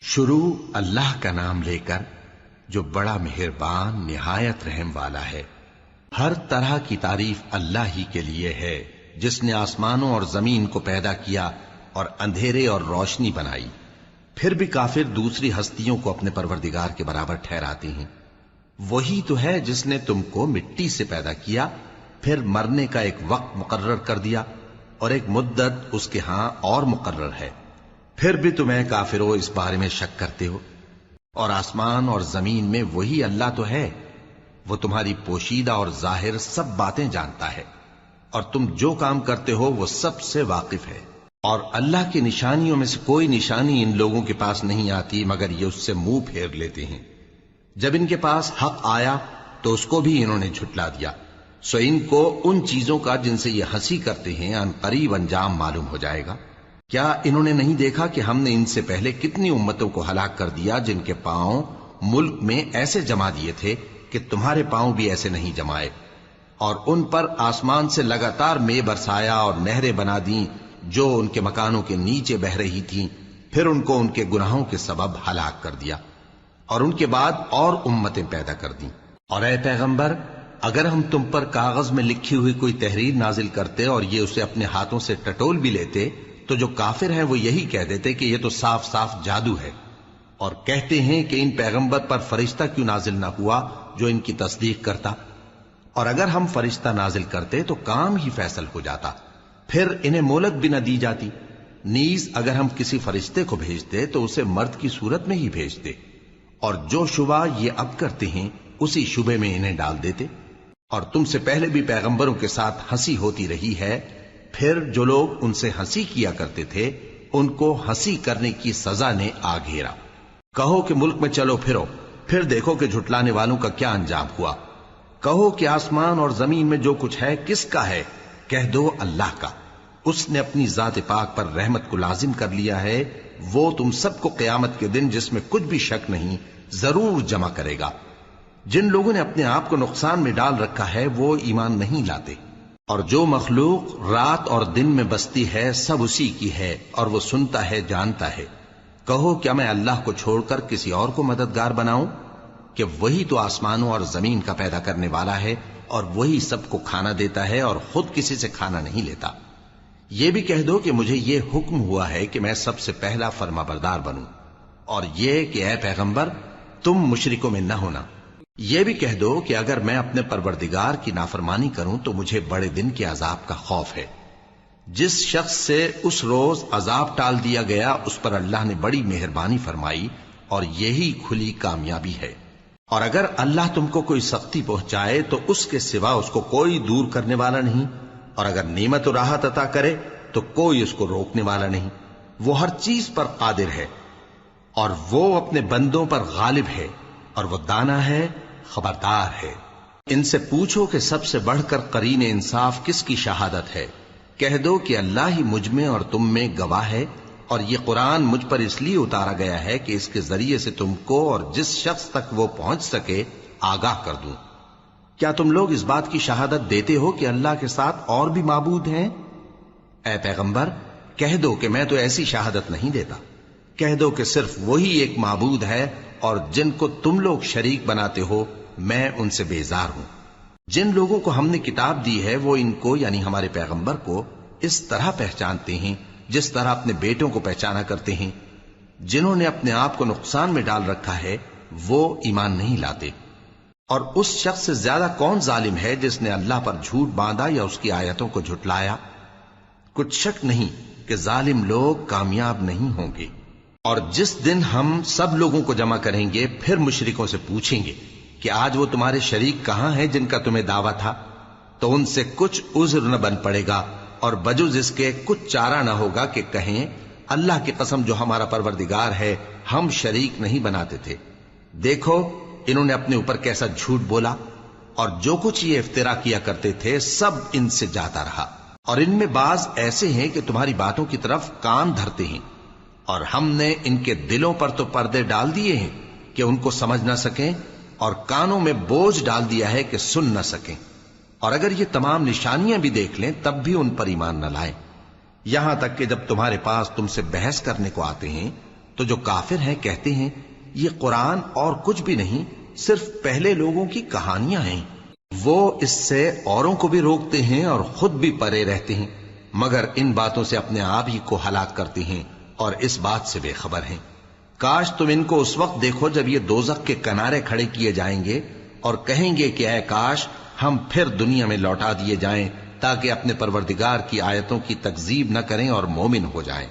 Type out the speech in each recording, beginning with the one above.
شروع اللہ کا نام لے کر جو بڑا مہربان نہایت رحم والا ہے۔ ہر طرح کی تعریف اللہ ہی کے لیے ہے جس نے آسمانوں اور زمین کو پیدا کیا اور اندھیرے اور روشنی بنائی۔ پھر بھی کافر دوسری ہستیوں کو اپنے پروردگار کے برابر ٹھہراتے ہیں۔ وہی تو ہے جس نے تم کو مٹی سے پیدا کیا، پھر مرنے کا ایک وقت مقرر کر دیا اور ایک مدت اس کے ہاں اور مقرر ہے۔ پھر بھی تمہیں کافروں اس بارے میں شک کرتے ہو۔ اور آسمان اور زمین میں وہی اللہ تو ہے، وہ تمہاری پوشیدہ اور ظاہر سب باتیں جانتا ہے، اور تم جو کام کرتے ہو وہ سب سے واقف ہے۔ اور اللہ کی نشانیوں میں سے کوئی نشانی ان لوگوں کے پاس نہیں آتی مگر یہ اس سے منہ پھیر لیتے ہیں۔ جب ان کے پاس حق آیا تو اس کو بھی انہوں نے جھٹلا دیا، سو ان کو ان چیزوں کا جن سے یہ ہنسی کرتے ہیں ان قریب انجام معلوم ہو جائے گا۔ کیا انہوں نے نہیں دیکھا کہ ہم نے ان سے پہلے کتنی امتوں کو ہلاک کر دیا جن کے پاؤں ملک میں ایسے جما دیے تھے کہ تمہارے پاؤں بھی ایسے نہیں جمائے، اور ان پر آسمان سے لگاتار مے برسایا اور نہریں بنا دیں جو ان کے مکانوں کے نیچے بہ رہی تھیں، پھر ان کو ان کے گناہوں کے سبب ہلاک کر دیا، اور ان کے بعد اور امتیں پیدا کر دیں۔ اور اے پیغمبر، اگر ہم تم پر کاغذ میں لکھی ہوئی کوئی تحریر نازل کرتے اور یہ اسے اپنے ہاتھوں سے ٹٹول بھی لیتے تو جو کافر ہیں وہ یہی کہہ دیتے کہ یہ تو صاف صاف جادو ہے، اور کہتے ہیں کہ ان پیغمبر پر فرشتہ کیوں نازل نہ ہوا جو ان کی تصدیق کرتا، اور اگر ہم فرشتہ نازل کرتے تو کام ہی فیصل ہو جاتا، پھر انہیں مہلت بھی نہ دی جاتی۔ نیز اگر ہم کسی فرشتے کو بھیجتے تو اسے مرد کی صورت میں ہی بھیجتے، اور جو شبہ یہ اب کرتے ہیں اسی شبے میں انہیں ڈال دیتے۔ اور تم سے پہلے بھی پیغمبروں کے ساتھ ہنسی ہوتی رہی ہے، پھر جو لوگ ان سے ہنسی کیا کرتے تھے ان کو ہنسی کرنے کی سزا نے آ گھیرا۔ کہو کہ ملک میں چلو پھرو، پھر دیکھو کہ جھٹلانے والوں کا کیا انجام ہوا۔ کہو کہ آسمان اور زمین میں جو کچھ ہے کس کا ہے؟ کہہ دو اللہ کا۔ اس نے اپنی ذات پاک پر رحمت کو لازم کر لیا ہے، وہ تم سب کو قیامت کے دن جس میں کچھ بھی شک نہیں ضرور جمع کرے گا۔ جن لوگوں نے اپنے آپ کو نقصان میں ڈال رکھا ہے وہ ایمان نہیں لاتے، اور جو مخلوق رات اور دن میں بستی ہے سب اسی کی ہے، اور وہ سنتا ہے جانتا ہے۔ کہو کیا میں اللہ کو چھوڑ کر کسی اور کو مددگار بناؤں کہ وہی تو آسمانوں اور زمین کا پیدا کرنے والا ہے، اور وہی سب کو کھانا دیتا ہے اور خود کسی سے کھانا نہیں لیتا۔ یہ بھی کہہ دو کہ مجھے یہ حکم ہوا ہے کہ میں سب سے پہلا فرما بردار بنوں، اور یہ کہ اے پیغمبر تم مشرکوں میں نہ ہونا۔ یہ بھی کہہ دو کہ اگر میں اپنے پروردگار کی نافرمانی کروں تو مجھے بڑے دن کے عذاب کا خوف ہے۔ جس شخص سے اس روز عذاب ٹال دیا گیا اس پر اللہ نے بڑی مہربانی فرمائی، اور یہی کھلی کامیابی ہے۔ اور اگر اللہ تم کو کوئی سختی پہنچائے تو اس کے سوا اس کو کوئی دور کرنے والا نہیں، اور اگر نعمت و راحت عطا کرے تو کوئی اس کو روکنے والا نہیں۔ وہ ہر چیز پر قادر ہے، اور وہ اپنے بندوں پر غالب ہے، اور وہ دانا ہے، خبردار ہے۔ ان سے پوچھو کہ سب سے بڑھ کر قرین انصاف کس کی شہادت ہے؟ کہہ دو کہ اللہ ہی مجھ میں اور تم میں گواہ ہے، اور یہ قرآن مجھ پر اس لیے اتارا گیا ہے کہ اس کے ذریعے سے تم کو اور جس شخص تک وہ پہنچ سکے آگاہ کر دوں۔ کیا تم لوگ اس بات کی شہادت دیتے ہو کہ اللہ کے ساتھ اور بھی معبود ہیں؟ اے پیغمبر کہہ دو کہ میں تو ایسی شہادت نہیں دیتا۔ کہہ دو کہ صرف وہی ایک معبود ہے، اور جن کو تم لوگ شریک بناتے ہو میں ان سے بیزار ہوں۔ جن لوگوں کو ہم نے کتاب دی ہے وہ ان کو یعنی ہمارے پیغمبر کو اس طرح پہچانتے ہیں جس طرح اپنے بیٹوں کو پہچانا کرتے ہیں۔ جنہوں نے اپنے آپ کو نقصان میں ڈال رکھا ہے وہ ایمان نہیں لاتے۔ اور اس شخص سے زیادہ کون ظالم ہے جس نے اللہ پر جھوٹ باندھا یا اس کی آیتوں کو جھٹلایا؟ کچھ شک نہیں کہ ظالم لوگ کامیاب نہیں ہوں گے۔ اور جس دن ہم سب لوگوں کو جمع کریں گے پھر مشرکوں سے پوچھیں گے کہ آج وہ تمہارے شریک کہاں ہیں جن کا تمہیں دعویٰ تھا، تو ان سے کچھ عذر نہ بن پڑے گا، اور بجز اس کے کچھ چارہ نہ ہوگا کہ کہیں اللہ کی قسم جو ہمارا پروردگار ہے ہم شریک نہیں بناتے تھے۔ دیکھو انہوں نے اپنے اوپر کیسا جھوٹ بولا، اور جو کچھ یہ افترا کیا کرتے تھے سب ان سے جاتا رہا۔ اور ان میں بعض ایسے ہیں کہ تمہاری باتوں کی طرف کان دھرتے ہیں، اور ہم نے ان کے دلوں پر تو پردے ڈال دیے ہیں کہ ان کو سمجھ نہ سکیں، اور کانوں میں بوجھ ڈال دیا ہے کہ سن نہ سکیں۔ اور اگر یہ تمام نشانیاں بھی دیکھ لیں تب بھی ان پر ایمان نہ لائیں، یہاں تک کہ جب تمہارے پاس تم سے بحث کرنے کو آتے ہیں تو جو کافر ہیں کہتے ہیں یہ قرآن اور کچھ بھی نہیں، صرف پہلے لوگوں کی کہانیاں ہیں۔ وہ اس سے اوروں کو بھی روکتے ہیں اور خود بھی پرے رہتے ہیں، مگر ان باتوں سے اپنے آپ ہی کو ہلاک کرتے ہیں اور اس بات سے بے خبر ہیں۔ کاش تم ان کو اس وقت دیکھو جب یہ دوزخ کے کنارے کھڑے کیے جائیں گے اور کہیں گے کہ اے کاش ہم پھر دنیا میں لوٹا دیے جائیں تاکہ اپنے پروردگار کی آیتوں کی تکذیب نہ کریں اور مومن ہو جائیں۔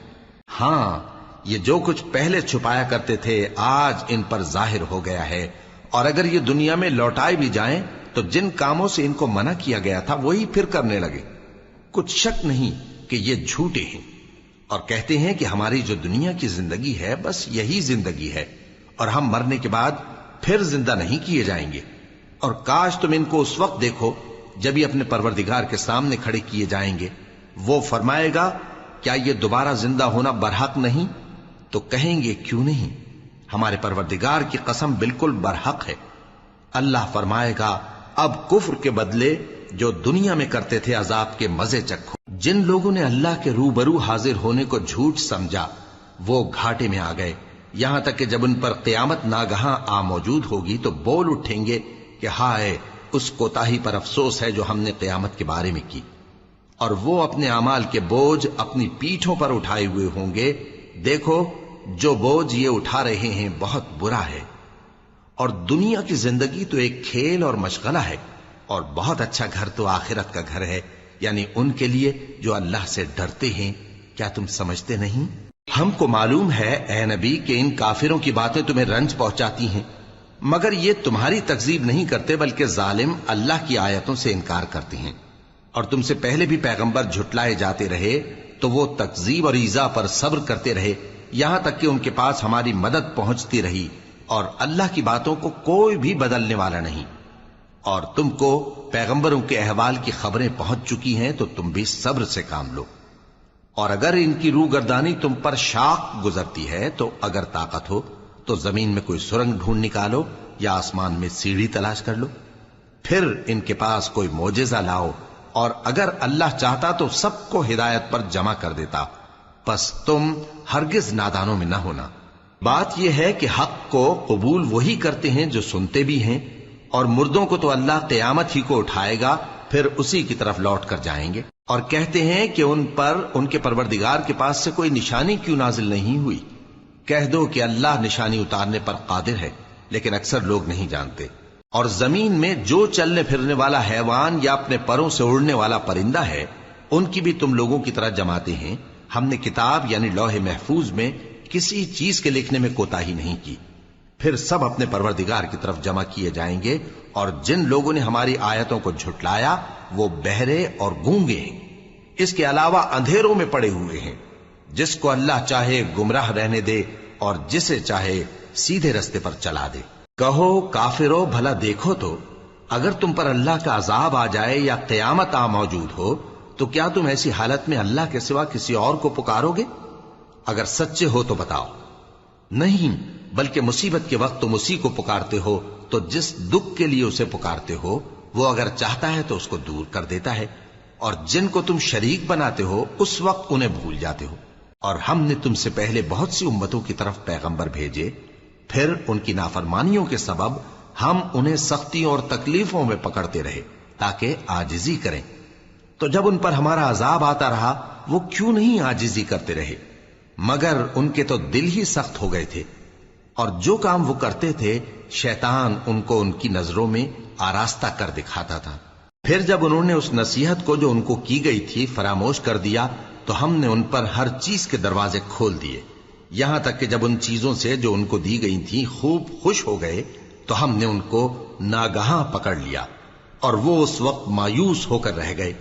ہاں، یہ جو کچھ پہلے چھپایا کرتے تھے آج ان پر ظاہر ہو گیا ہے، اور اگر یہ دنیا میں لوٹائے بھی جائیں تو جن کاموں سے ان کو منع کیا گیا تھا وہی پھر کرنے لگے۔ کچھ شک نہیں کہ یہ جھوٹے ہیں، اور کہتے ہیں کہ ہماری جو دنیا کی زندگی ہے بس یہی زندگی ہے، اور ہم مرنے کے بعد پھر زندہ نہیں کیے جائیں گے۔ اور کاش تم ان کو اس وقت دیکھو جب یہ اپنے پروردگار کے سامنے کھڑے کیے جائیں گے، وہ فرمائے گا کیا یہ دوبارہ زندہ ہونا برحق نہیں؟ تو کہیں گے کیوں نہیں، ہمارے پروردگار کی قسم بالکل برحق ہے۔ اللہ فرمائے گا اب کفر کے بدلے جو دنیا میں کرتے تھے عذاب کے مزے چکھو۔ جن لوگوں نے اللہ کے روبرو حاضر ہونے کو جھوٹ سمجھا وہ گھاٹے میں آ گئے، یہاں تک کہ جب ان پر قیامت ناگہاں آ موجود ہوگی تو بول اٹھیں گے کہ ہائے اس کوتاہی پر افسوس ہے جو ہم نے قیامت کے بارے میں کی، اور وہ اپنے اعمال کے بوجھ اپنی پیٹھوں پر اٹھائے ہوئے ہوں گے۔ دیکھو جو بوجھ یہ اٹھا رہے ہیں بہت برا ہے، اور دنیا کی زندگی تو ایک کھیل اور مشغلہ ہے، اور بہت اچھا گھر تو آخرت کا گھر ہے، یعنی ان کے لیے جو اللہ سے ڈرتے ہیں۔ کیا تم سمجھتے نہیں؟ ہم کو معلوم ہے اے نبی کہ ان کافروں کی باتیں تمہیں رنج پہنچاتی ہیں، مگر یہ تمہاری تکذیب نہیں کرتے بلکہ ظالم اللہ کی آیتوں سے انکار کرتے ہیں، اور تم سے پہلے بھی پیغمبر جھٹلائے جاتے رہے تو وہ تکذیب اور ایذا پر صبر کرتے رہے، یہاں تک کہ ان کے پاس ہماری مدد پہنچتی رہی، اور اللہ کی باتوں کو کوئی بھی بدلنے والا نہیں۔ اور تم کو پیغمبروں کے احوال کی خبریں پہنچ چکی ہیں تو تم بھی صبر سے کام لو، اور اگر ان کی روح گردانی تم پر شاق گزرتی ہے تو اگر طاقت ہو تو زمین میں کوئی سرنگ ڈھونڈ نکالو یا آسمان میں سیڑھی تلاش کر لو، پھر ان کے پاس کوئی معجزہ لاؤ، اور اگر اللہ چاہتا تو سب کو ہدایت پر جمع کر دیتا، پس تم ہرگز نادانوں میں نہ ہونا۔ بات یہ ہے کہ حق کو قبول وہی کرتے ہیں جو سنتے بھی ہیں، اور مردوں کو تو اللہ قیامت ہی کو اٹھائے گا، پھر اسی کی طرف لوٹ کر جائیں گے۔ اور کہتے ہیں کہ ان پر ان کے پروردگار کے پاس سے کوئی نشانی کیوں نازل نہیں ہوئی؟ کہہ دو کہ اللہ نشانی اتارنے پر قادر ہے، لیکن اکثر لوگ نہیں جانتے۔ اور زمین میں جو چلنے پھرنے والا حیوان یا اپنے پروں سے اڑنے والا پرندہ ہے ان کی بھی تم لوگوں کی طرح جماتے ہیں۔ ہم نے کتاب یعنی لوح محفوظ میں کسی چیز کے لکھنے میں کوتاہی نہیں کی، پھر سب اپنے پروردگار کی طرف جمع کیے جائیں گے۔ اور جن لوگوں نے ہماری آیتوں کو جھٹلایا وہ بہرے اور گونگے ہیں، اس کے علاوہ اندھیروں میں پڑے ہوئے ہیں۔ جس کو اللہ چاہے گمراہ رہنے دے اور جسے چاہے سیدھے رستے پر چلا دے۔ کہو کافرو بھلا دیکھو تو اگر تم پر اللہ کا عذاب آ جائے یا قیامت آ موجود ہو تو کیا تم ایسی حالت میں اللہ کے سوا کسی اور کو پکارو گے؟ اگر سچے ہو تو بتاؤ۔ نہیں، بلکہ مصیبت کے وقت تم اسی کو پکارتے ہو، تو جس دکھ کے لیے اسے پکارتے ہو وہ اگر چاہتا ہے تو اس کو دور کر دیتا ہے، اور جن کو تم شریک بناتے ہو اس وقت انہیں بھول جاتے ہو۔ اور ہم نے تم سے پہلے بہت سی امتوں کی طرف پیغمبر بھیجے، پھر ان کی نافرمانیوں کے سبب ہم انہیں سختیوں اور تکلیفوں میں پکڑتے رہے تاکہ عاجزی کریں۔ تو جب ان پر ہمارا عذاب آتا رہا وہ کیوں نہیں عاجزی کرتے رہے، مگر ان کے تو دل ہی سخت ہو گئے تھے، اور جو کام وہ کرتے تھے شیطان ان کو ان کی نظروں میں آراستہ کر دکھاتا تھا۔ پھر جب انہوں نے اس نصیحت کو جو ان کو کی گئی تھی فراموش کر دیا تو ہم نے ان پر ہر چیز کے دروازے کھول دیے، یہاں تک کہ جب ان چیزوں سے جو ان کو دی گئی تھی خوب خوش ہو گئے تو ہم نے ان کو ناگہاں پکڑ لیا، اور وہ اس وقت مایوس ہو کر رہ گئے۔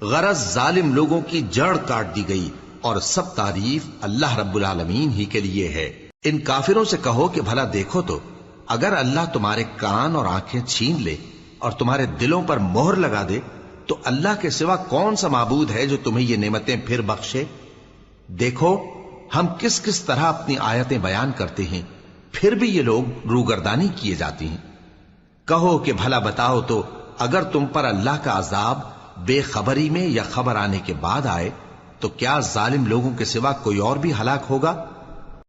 غرض ظالم لوگوں کی جڑ کاٹ دی گئی، اور سب تعریف اللہ رب العالمین ہی کے لیے ہے۔ ان کافروں سے کہو کہ بھلا دیکھو تو اگر اللہ تمہارے کان اور آنکھیں چھین لے اور تمہارے دلوں پر مہر لگا دے تو اللہ کے سوا کون سا معبود ہے جو تمہیں یہ نعمتیں پھر بخشے؟ دیکھو ہم کس کس طرح اپنی آیتیں بیان کرتے ہیں، پھر بھی یہ لوگ روگردانی کیے جاتی ہیں۔ کہو کہ بھلا بتاؤ تو اگر تم پر اللہ کا عذاب بے خبری میں یا خبر آنے کے بعد آئے تو کیا ظالم لوگوں کے سوا کوئی اور بھی ہلاک ہوگا؟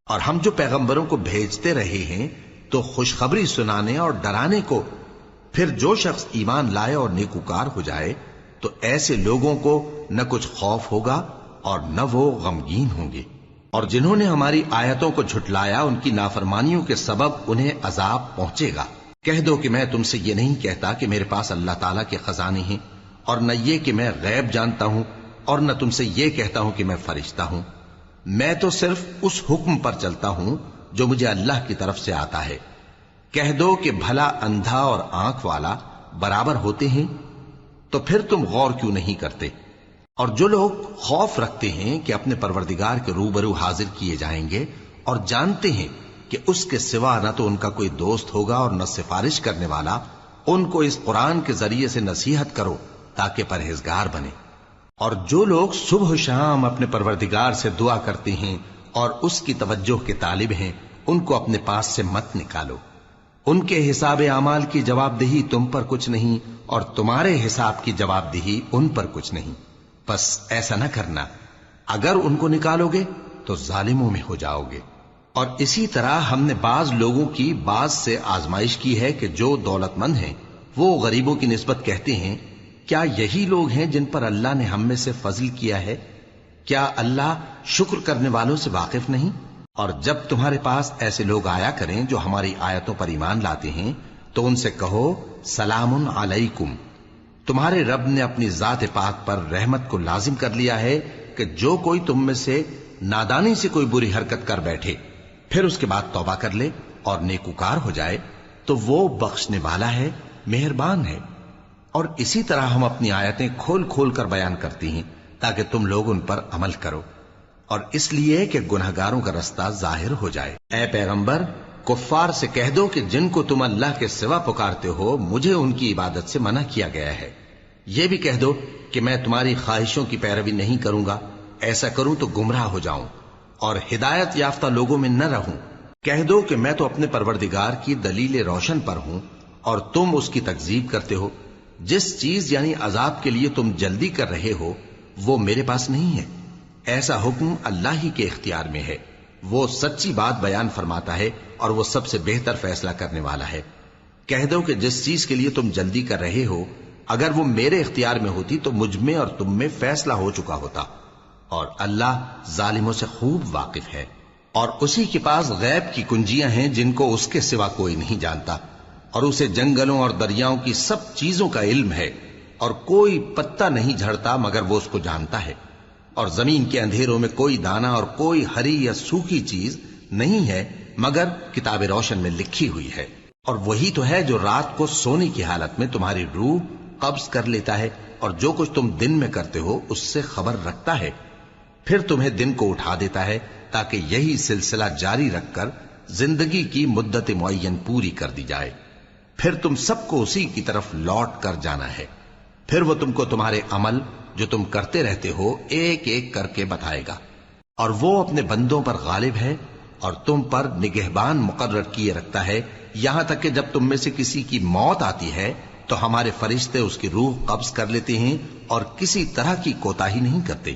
اور ہم جو پیغمبروں کو بھیجتے رہے ہیں تو خوشخبری سنانے اور ڈرانے کو، پھر جو شخص ایمان لائے اور نیکوکار ہو جائے تو ایسے لوگوں کو نہ کچھ خوف ہوگا اور نہ وہ غمگین ہوں گے۔ اور جنہوں نے ہماری آیتوں کو جھٹلایا ان کی نافرمانیوں کے سبب انہیں عذاب پہنچے گا۔ کہہ دو کہ میں تم سے یہ نہیں کہتا کہ میرے پاس اللہ تعالیٰ کے خزانے ہیں، اور نہ یہ کہ میں غیب جانتا ہوں، اور نہ تم سے یہ کہتا ہوں کہ میں فرشتہ ہوں۔ میں تو صرف اس حکم پر چلتا ہوں جو مجھے اللہ کی طرف سے آتا ہے۔ کہہ دو کہ بھلا اندھا اور آنکھ والا برابر ہوتے ہیں؟ تو پھر تم غور کیوں نہیں کرتے؟ اور جو لوگ خوف رکھتے ہیں کہ اپنے پروردگار کے روبرو حاضر کیے جائیں گے اور جانتے ہیں کہ اس کے سوا نہ تو ان کا کوئی دوست ہوگا اور نہ سفارش کرنے والا، ان کو اس قرآن کے ذریعے سے نصیحت کرو تاکہ پرہیزگار بنے۔ اور جو لوگ صبح و شام اپنے پروردگار سے دعا کرتے ہیں اور اس کی توجہ کے طالب ہیں، ان کو اپنے پاس سے مت نکالو۔ ان کے حساب اعمال کی جواب دہی تم پر کچھ نہیں، اور تمہارے حساب کی جواب دہی ان پر کچھ نہیں۔ بس ایسا نہ کرنا، اگر ان کو نکالو گے تو ظالموں میں ہو جاؤ گے۔ اور اسی طرح ہم نے بعض لوگوں کی بعض سے آزمائش کی ہے کہ جو دولت مند ہیں وہ غریبوں کی نسبت کہتے ہیں کیا یہی لوگ ہیں جن پر اللہ نے ہم میں سے فضل کیا ہے؟ کیا اللہ شکر کرنے والوں سے واقف نہیں؟ اور جب تمہارے پاس ایسے لوگ آیا کریں جو ہماری آیتوں پر ایمان لاتے ہیں تو ان سے کہو سلام علیکم، تمہارے رب نے اپنی ذات پاک پر رحمت کو لازم کر لیا ہے کہ جو کوئی تم میں سے نادانی سے کوئی بری حرکت کر بیٹھے پھر اس کے بعد توبہ کر لے اور نیکوکار ہو جائے تو وہ بخشنے والا ہے، مہربان ہے۔ اور اسی طرح ہم اپنی آیتیں کھول کھول کر بیان کرتی ہیں تاکہ تم لوگ ان پر عمل کرو، اور اس لیے کہ گنہگاروں کا رستہ ظاہر ہو جائے۔ اے پیغمبر، کفار سے کہہ دو کہ جن کو تم اللہ کے سوا پکارتے ہو مجھے ان کی عبادت سے منع کیا گیا ہے۔ یہ بھی کہہ دو کہ میں تمہاری خواہشوں کی پیروی نہیں کروں گا، ایسا کروں تو گمراہ ہو جاؤں اور ہدایت یافتہ لوگوں میں نہ رہوں۔ کہہ دو کہ میں تو اپنے پروردگار کی دلیل روشن پر ہوں اور تم اس کی تکذیب کرتے ہو۔ جس چیز یعنی عذاب کے لیے تم جلدی کر رہے ہو وہ میرے پاس نہیں ہے، ایسا حکم اللہ ہی کے اختیار میں ہے۔ وہ سچی بات بیان فرماتا ہے اور وہ سب سے بہتر فیصلہ کرنے والا ہے۔ کہہ دو کہ جس چیز کے لیے تم جلدی کر رہے ہو اگر وہ میرے اختیار میں ہوتی تو مجھ میں اور تم میں فیصلہ ہو چکا ہوتا، اور اللہ ظالموں سے خوب واقف ہے۔ اور اسی کے پاس غیب کی کنجیاں ہیں جن کو اس کے سوا کوئی نہیں جانتا، اور اسے جنگلوں اور دریاؤں کی سب چیزوں کا علم ہے، اور کوئی پتا نہیں جھڑتا مگر وہ اس کو جانتا ہے، اور زمین کے اندھیروں میں کوئی دانہ اور کوئی ہری یا سوکھی چیز نہیں ہے مگر کتاب روشن میں لکھی ہوئی ہے۔ اور وہی تو ہے جو رات کو سونے کی حالت میں تمہاری روح قبض کر لیتا ہے اور جو کچھ تم دن میں کرتے ہو اس سے خبر رکھتا ہے، پھر تمہیں دن کو اٹھا دیتا ہے تاکہ یہی سلسلہ جاری رکھ کر زندگی کی مدت معین پوری کر دی جائے، پھر تم سب کو اسی کی طرف لوٹ کر جانا ہے، پھر وہ تم کو تمہارے عمل جو تم کرتے رہتے ہو ایک ایک کر کے بتائے گا۔ اور وہ اپنے بندوں پر غالب ہے اور تم پر نگہبان مقرر کیے رکھتا ہے، یہاں تک کہ جب تم میں سے کسی کی موت آتی ہے تو ہمارے فرشتے اس کی روح قبض کر لیتے ہیں اور کسی طرح کی کوتاہی نہیں کرتے۔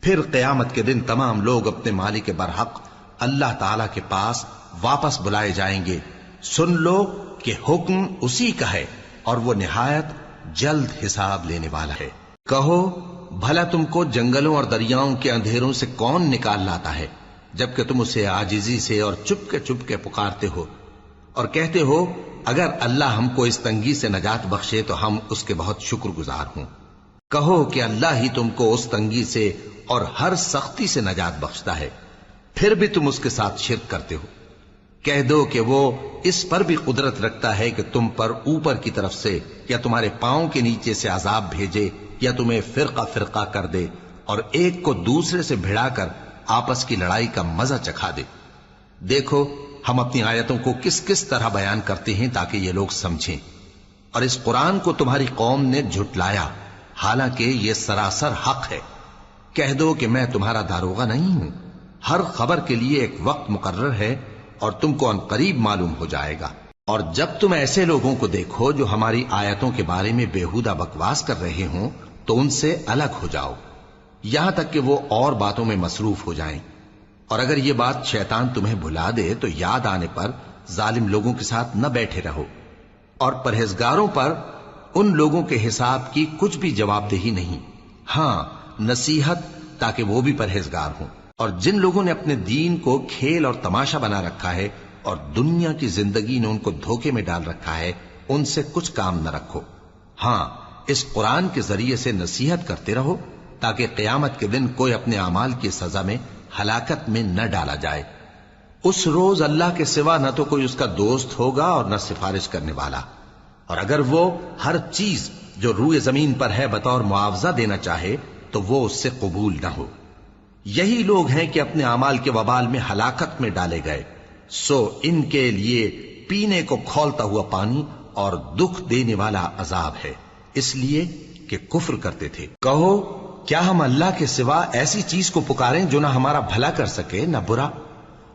پھر قیامت کے دن تمام لوگ اپنے مالک برحق اللہ تعالی کے پاس واپس بلائے جائیں گے۔ سن لو کہ حکم اسی کا ہے اور وہ نہایت جلد حساب لینے والا ہے۔ کہو بھلا تم کو جنگلوں اور دریاؤں کے اندھیروں سے کون نکال لاتا ہے جبکہ تم اسے عاجزی سے اور چپ کے پکارتے ہو اور کہتے ہو اگر اللہ ہم کو اس تنگی سے نجات بخشے تو ہم اس کے بہت شکر گزار ہوں۔ کہو کہ اللہ ہی تم کو اس تنگی سے اور ہر سختی سے نجات بخشتا ہے، پھر بھی تم اس کے ساتھ شرک کرتے ہو۔ کہہ دو کہ وہ اس پر بھی قدرت رکھتا ہے کہ تم پر اوپر کی طرف سے یا تمہارے پاؤں کے نیچے سے عذاب بھیجے یا تمہیں فرقہ فرقہ کر دے اور ایک کو دوسرے سے بھڑا کر آپس کی لڑائی کا مزہ چکھا دے۔ دیکھو ہم اپنی آیتوں کو کس کس طرح بیان کرتے ہیں تاکہ یہ لوگ سمجھیں، اور اس قرآن کو تمہاری قوم نے جھٹلایا حالانکہ یہ سراسر حق ہے۔ کہہ دو کہ میں تمہارا داروغہ نہیں ہوں، ہر خبر کے لیے ایک وقت مقرر ہے اور تم کو ان قریب معلوم ہو جائے گا۔ اور جب تم ایسے لوگوں کو دیکھو جو ہماری آیتوں کے بارے میں بےہودہ بکواس کر رہے ہوں تو ان سے الگ ہو جاؤ یہاں تک کہ وہ اور باتوں میں مصروف ہو جائیں۔ اور اگر یہ بات شیطان تمہیں بھلا دے تو یاد آنے پر ظالم لوگوں کے ساتھ نہ بیٹھے رہو، اور پرہیزگاروں پر ان لوگوں کے حساب کی کچھ بھی جواب دہی نہیں، ہاں نصیحت تاکہ وہ بھی پرہیزگار ہوں۔ اور جن لوگوں نے اپنے دین کو کھیل اور تماشا بنا رکھا ہے اور دنیا کی زندگی نے ان کو دھوکے میں ڈال رکھا ہے، ان سے کچھ کام نہ رکھو، ہاں اس قرآن کے ذریعے سے نصیحت کرتے رہو تاکہ قیامت کے دن کوئی اپنے اعمال کی سزا میں ہلاکت میں نہ ڈالا جائے۔ اس روز اللہ کے سوا نہ تو کوئی اس کا دوست ہوگا اور نہ سفارش کرنے والا، اور اگر وہ ہر چیز جو روئے زمین پر ہے بطور معاوضہ دینا چاہے تو وہ اس سے قبول نہ ہو۔ یہی لوگ ہیں کہ اپنے اعمال کے وبال میں ہلاکت میں ڈالے گئے، سو ان کے لیے پینے کو کھولتا ہوا پانی اور دکھ دینے والا عذاب ہے، اس لیے کہ کفر کرتے تھے۔ کہو کیا ہم اللہ کے سوا ایسی چیز کو پکاریں جو نہ ہمارا بھلا کر سکے نہ برا؟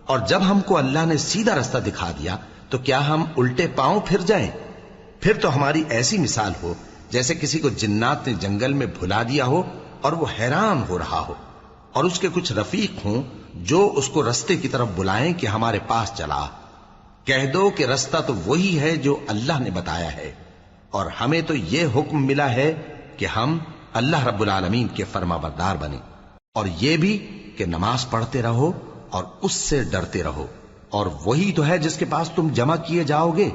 اور جب ہم کو اللہ نے سیدھا رستہ دکھا دیا تو کیا ہم الٹے پاؤں پھر جائیں؟ پھر تو ہماری ایسی مثال ہو جیسے کسی کو جنات نے جنگل میں بھلا دیا ہو اور وہ حیران ہو رہا ہو، اور اس کے کچھ رفیق ہوں جو اس کو رستے کی طرف بلائیں کہ ہمارے پاس چلا۔ کہہ دو کہ رستہ تو وہی ہے جو اللہ نے بتایا ہے، اور ہمیں تو یہ حکم ملا ہے کہ ہم اللہ رب العالمین کے فرما بردار بنیں، اور یہ بھی کہ نماز پڑھتے رہو اور اس سے ڈرتے رہو، اور وہی تو ہے جس کے پاس تم جمع کیے جاؤ گے،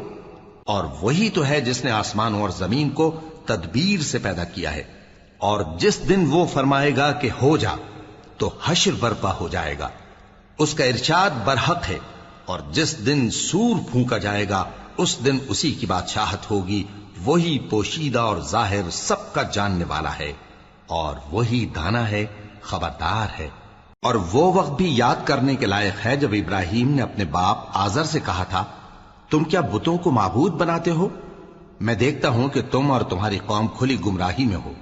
اور وہی تو ہے جس نے آسمانوں اور زمین کو تدبیر سے پیدا کیا ہے، اور جس دن وہ فرمائے گا کہ ہو جا تو حشر برپا ہو جائے گا، اس کا ارشاد برحق ہے، اور جس دن سور پھونکا جائے گا اس دن اسی کی بادشاہت ہوگی، وہی پوشیدہ اور ظاہر سب کا جاننے والا ہے، اور وہی دانا ہے، خبردار ہے۔ اور وہ وقت بھی یاد کرنے کے لائق ہے جب ابراہیم نے اپنے باپ آزر سے کہا تھا، تم کیا بتوں کو معبود بناتے ہو؟ میں دیکھتا ہوں کہ تم اور تمہاری قوم کھلی گمراہی میں ہو۔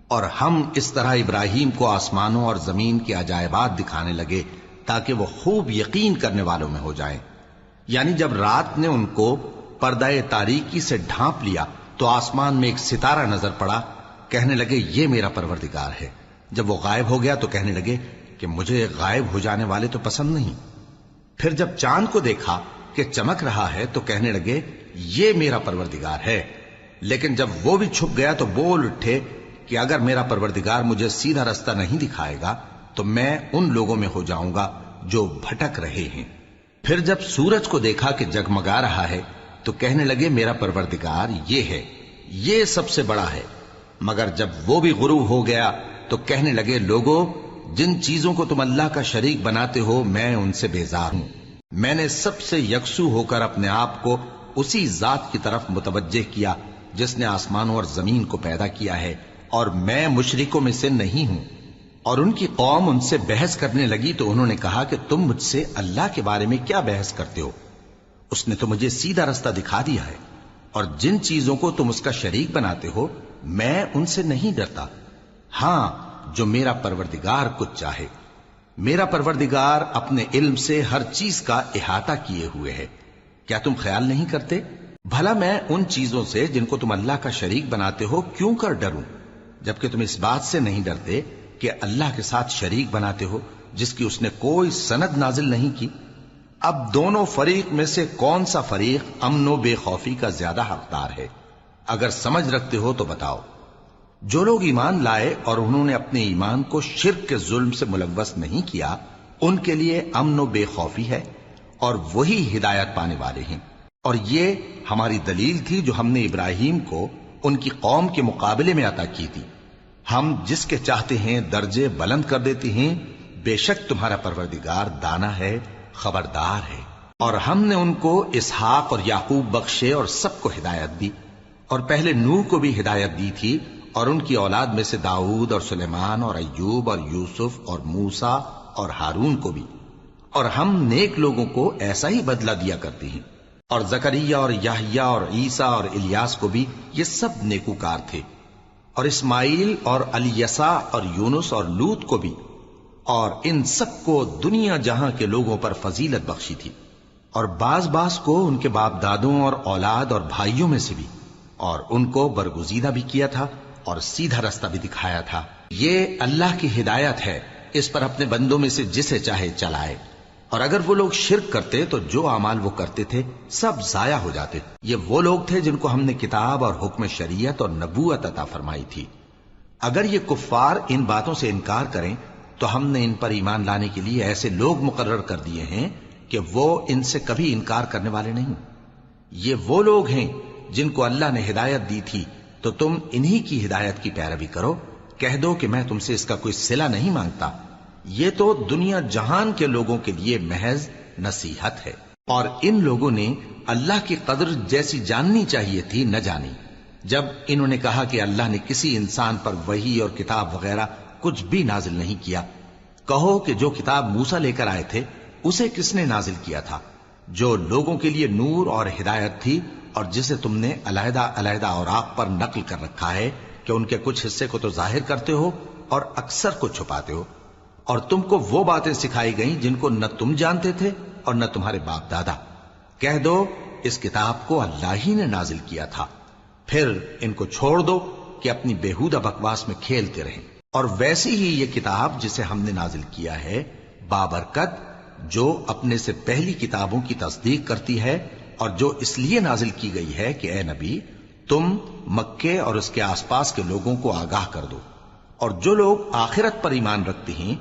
اور ہم اس طرح ابراہیم کو آسمانوں اور زمین کے عجائبات دکھانے لگے تاکہ وہ خوب یقین کرنے والوں میں ہو جائیں۔ یعنی جب رات نے ان کو پردہ تاریکی سے ڈھانپ لیا تو آسمان میں ایک ستارہ نظر پڑا، کہنے لگے یہ میرا پروردگار ہے۔ جب وہ غائب ہو گیا تو کہنے لگے کہ مجھے غائب ہو جانے والے تو پسند نہیں۔ پھر جب چاند کو دیکھا کہ چمک رہا ہے تو کہنے لگے یہ میرا پروردگار ہے۔ لیکن جب وہ بھی چھپ گیا تو بول اٹھے کہ اگر میرا پروردگار مجھے سیدھا رستہ نہیں دکھائے گا تو میں ان لوگوں میں ہو جاؤں گا جو بھٹک رہے ہیں۔ پھر جب سورج کو دیکھا کہ جگمگا رہا ہے تو کہنے لگے میرا پروردگار یہ ہے، یہ سب سے بڑا ہے۔ مگر جب وہ بھی غروب ہو گیا تو کہنے لگے لوگو، جن چیزوں کو تم اللہ کا شریک بناتے ہو میں ان سے بیزار ہوں۔ میں نے سب سے یکسو ہو کر اپنے آپ کو اسی ذات کی طرف متوجہ کیا جس نے آسمانوں اور زمین کو پیدا کیا ہے، اور میں مشرکوں میں سے نہیں ہوں۔ اور ان کی قوم ان سے بحث کرنے لگی تو انہوں نے کہا کہ تم مجھ سے اللہ کے بارے میں کیا بحث کرتے ہو؟ اس نے تو مجھے سیدھا رستہ دکھا دیا ہے، اور جن چیزوں کو تم اس کا شریک بناتے ہو میں ان سے نہیں ڈرتا، ہاں جو میرا پروردگار کچھ چاہے۔ میرا پروردگار اپنے علم سے ہر چیز کا احاطہ کیے ہوئے ہے۔ کیا تم خیال نہیں کرتے؟ بھلا میں ان چیزوں سے جن کو تم اللہ کا شریک بناتے ہو کیوں کر ڈروں، جبکہ تم اس بات سے نہیں ڈرتے کہ اللہ کے ساتھ شریک بناتے ہو جس کی اس نے کوئی سند نازل نہیں کی۔ اب دونوں فریق میں سے کون سا فریق امن و بے خوفی کا زیادہ حقدار ہے؟ اگر سمجھ رکھتے ہو تو بتاؤ۔ جو لوگ ایمان لائے اور انہوں نے اپنے ایمان کو شرک کے ظلم سے ملوث نہیں کیا، ان کے لیے امن و بے خوفی ہے، اور وہی ہدایت پانے والے ہیں۔ اور یہ ہماری دلیل تھی جو ہم نے ابراہیم کو ان کی قوم کے مقابلے میں عطا کی تھی۔ ہم جس کے چاہتے ہیں درجے بلند کر دیتے ہیں، بے شک تمہارا پروردگار دانا ہے، خبردار ہے۔ اور ہم نے ان کو اسحاق اور یعقوب بخشے اور سب کو ہدایت دی، اور پہلے نوح کو بھی ہدایت دی تھی، اور ان کی اولاد میں سے داؤد اور سلیمان اور ایوب اور یوسف اور موسیٰ اور ہارون کو بھی۔ اور ہم نیک لوگوں کو ایسا ہی بدلہ دیا کرتے ہیں۔ اور زکریا اور یحییٰ اور عیسیٰ اور الیاس کو بھی، یہ سب نیکوکار تھے۔ اور اسماعیل اور الیسع اور یونس اور لوط کو بھی، اور ان سب کو دنیا جہاں کے لوگوں پر فضیلت بخشی تھی، اور بعض کو ان کے باپ دادوں اور اولاد اور بھائیوں میں سے بھی، اور ان کو برگزیدہ بھی کیا تھا اور سیدھا رستہ بھی دکھایا تھا۔ یہ اللہ کی ہدایت ہے اس پر اپنے بندوں میں سے جسے چاہے چلائے، اور اگر وہ لوگ شرک کرتے تو جو اعمال وہ کرتے تھے سب ضائع ہو جاتے۔ یہ وہ لوگ تھے جن کو ہم نے کتاب اور حکم شریعت اور نبوت عطا فرمائی تھی۔ اگر یہ کفار ان باتوں سے انکار کریں تو ہم نے ان پر ایمان لانے کے لیے ایسے لوگ مقرر کر دیے ہیں کہ وہ ان سے کبھی انکار کرنے والے نہیں۔ یہ وہ لوگ ہیں جن کو اللہ نے ہدایت دی تھی، تو تم انہی کی ہدایت کی پیروی کرو۔ کہہ دو کہ میں تم سے اس کا کوئی صلہ نہیں مانگتا، یہ تو دنیا جہان کے لوگوں کے لیے محض نصیحت ہے۔ اور ان لوگوں نے اللہ کی قدر جیسی جاننی چاہیے تھی نہ جانی، جب انہوں نے کہا کہ اللہ نے کسی انسان پر وحی اور کتاب وغیرہ کچھ بھی نازل نہیں کیا۔ کہو کہ جو کتاب موسیٰ لے کر آئے تھے اسے کس نے نازل کیا تھا؟ جو لوگوں کے لیے نور اور ہدایت تھی، اور جسے تم نے علیحدہ علیحدہ اوراق پر نقل کر رکھا ہے کہ ان کے کچھ حصے کو تو ظاہر کرتے ہو اور اکثر کو چھپاتے ہو۔ اور تم کو وہ باتیں سکھائی گئیں جن کو نہ تم جانتے تھے اور نہ تمہارے باپ دادا۔ کہہ دو اس کتاب کو اللہ ہی نے نازل کیا تھا، پھر ان کو چھوڑ دو کہ اپنی بیہودہ بکواس میں کھیلتے رہیں۔ اور ویسی ہی یہ کتاب جسے ہم نے نازل کیا ہے بابرکت، جو اپنے سے پہلی کتابوں کی تصدیق کرتی ہے، اور جو اس لیے نازل کی گئی ہے کہ اے نبی تم مکے اور اس کے آس پاس کے لوگوں کو آگاہ کر دو، اور جو لوگ آخرت پر ایمان رکھتے ہیں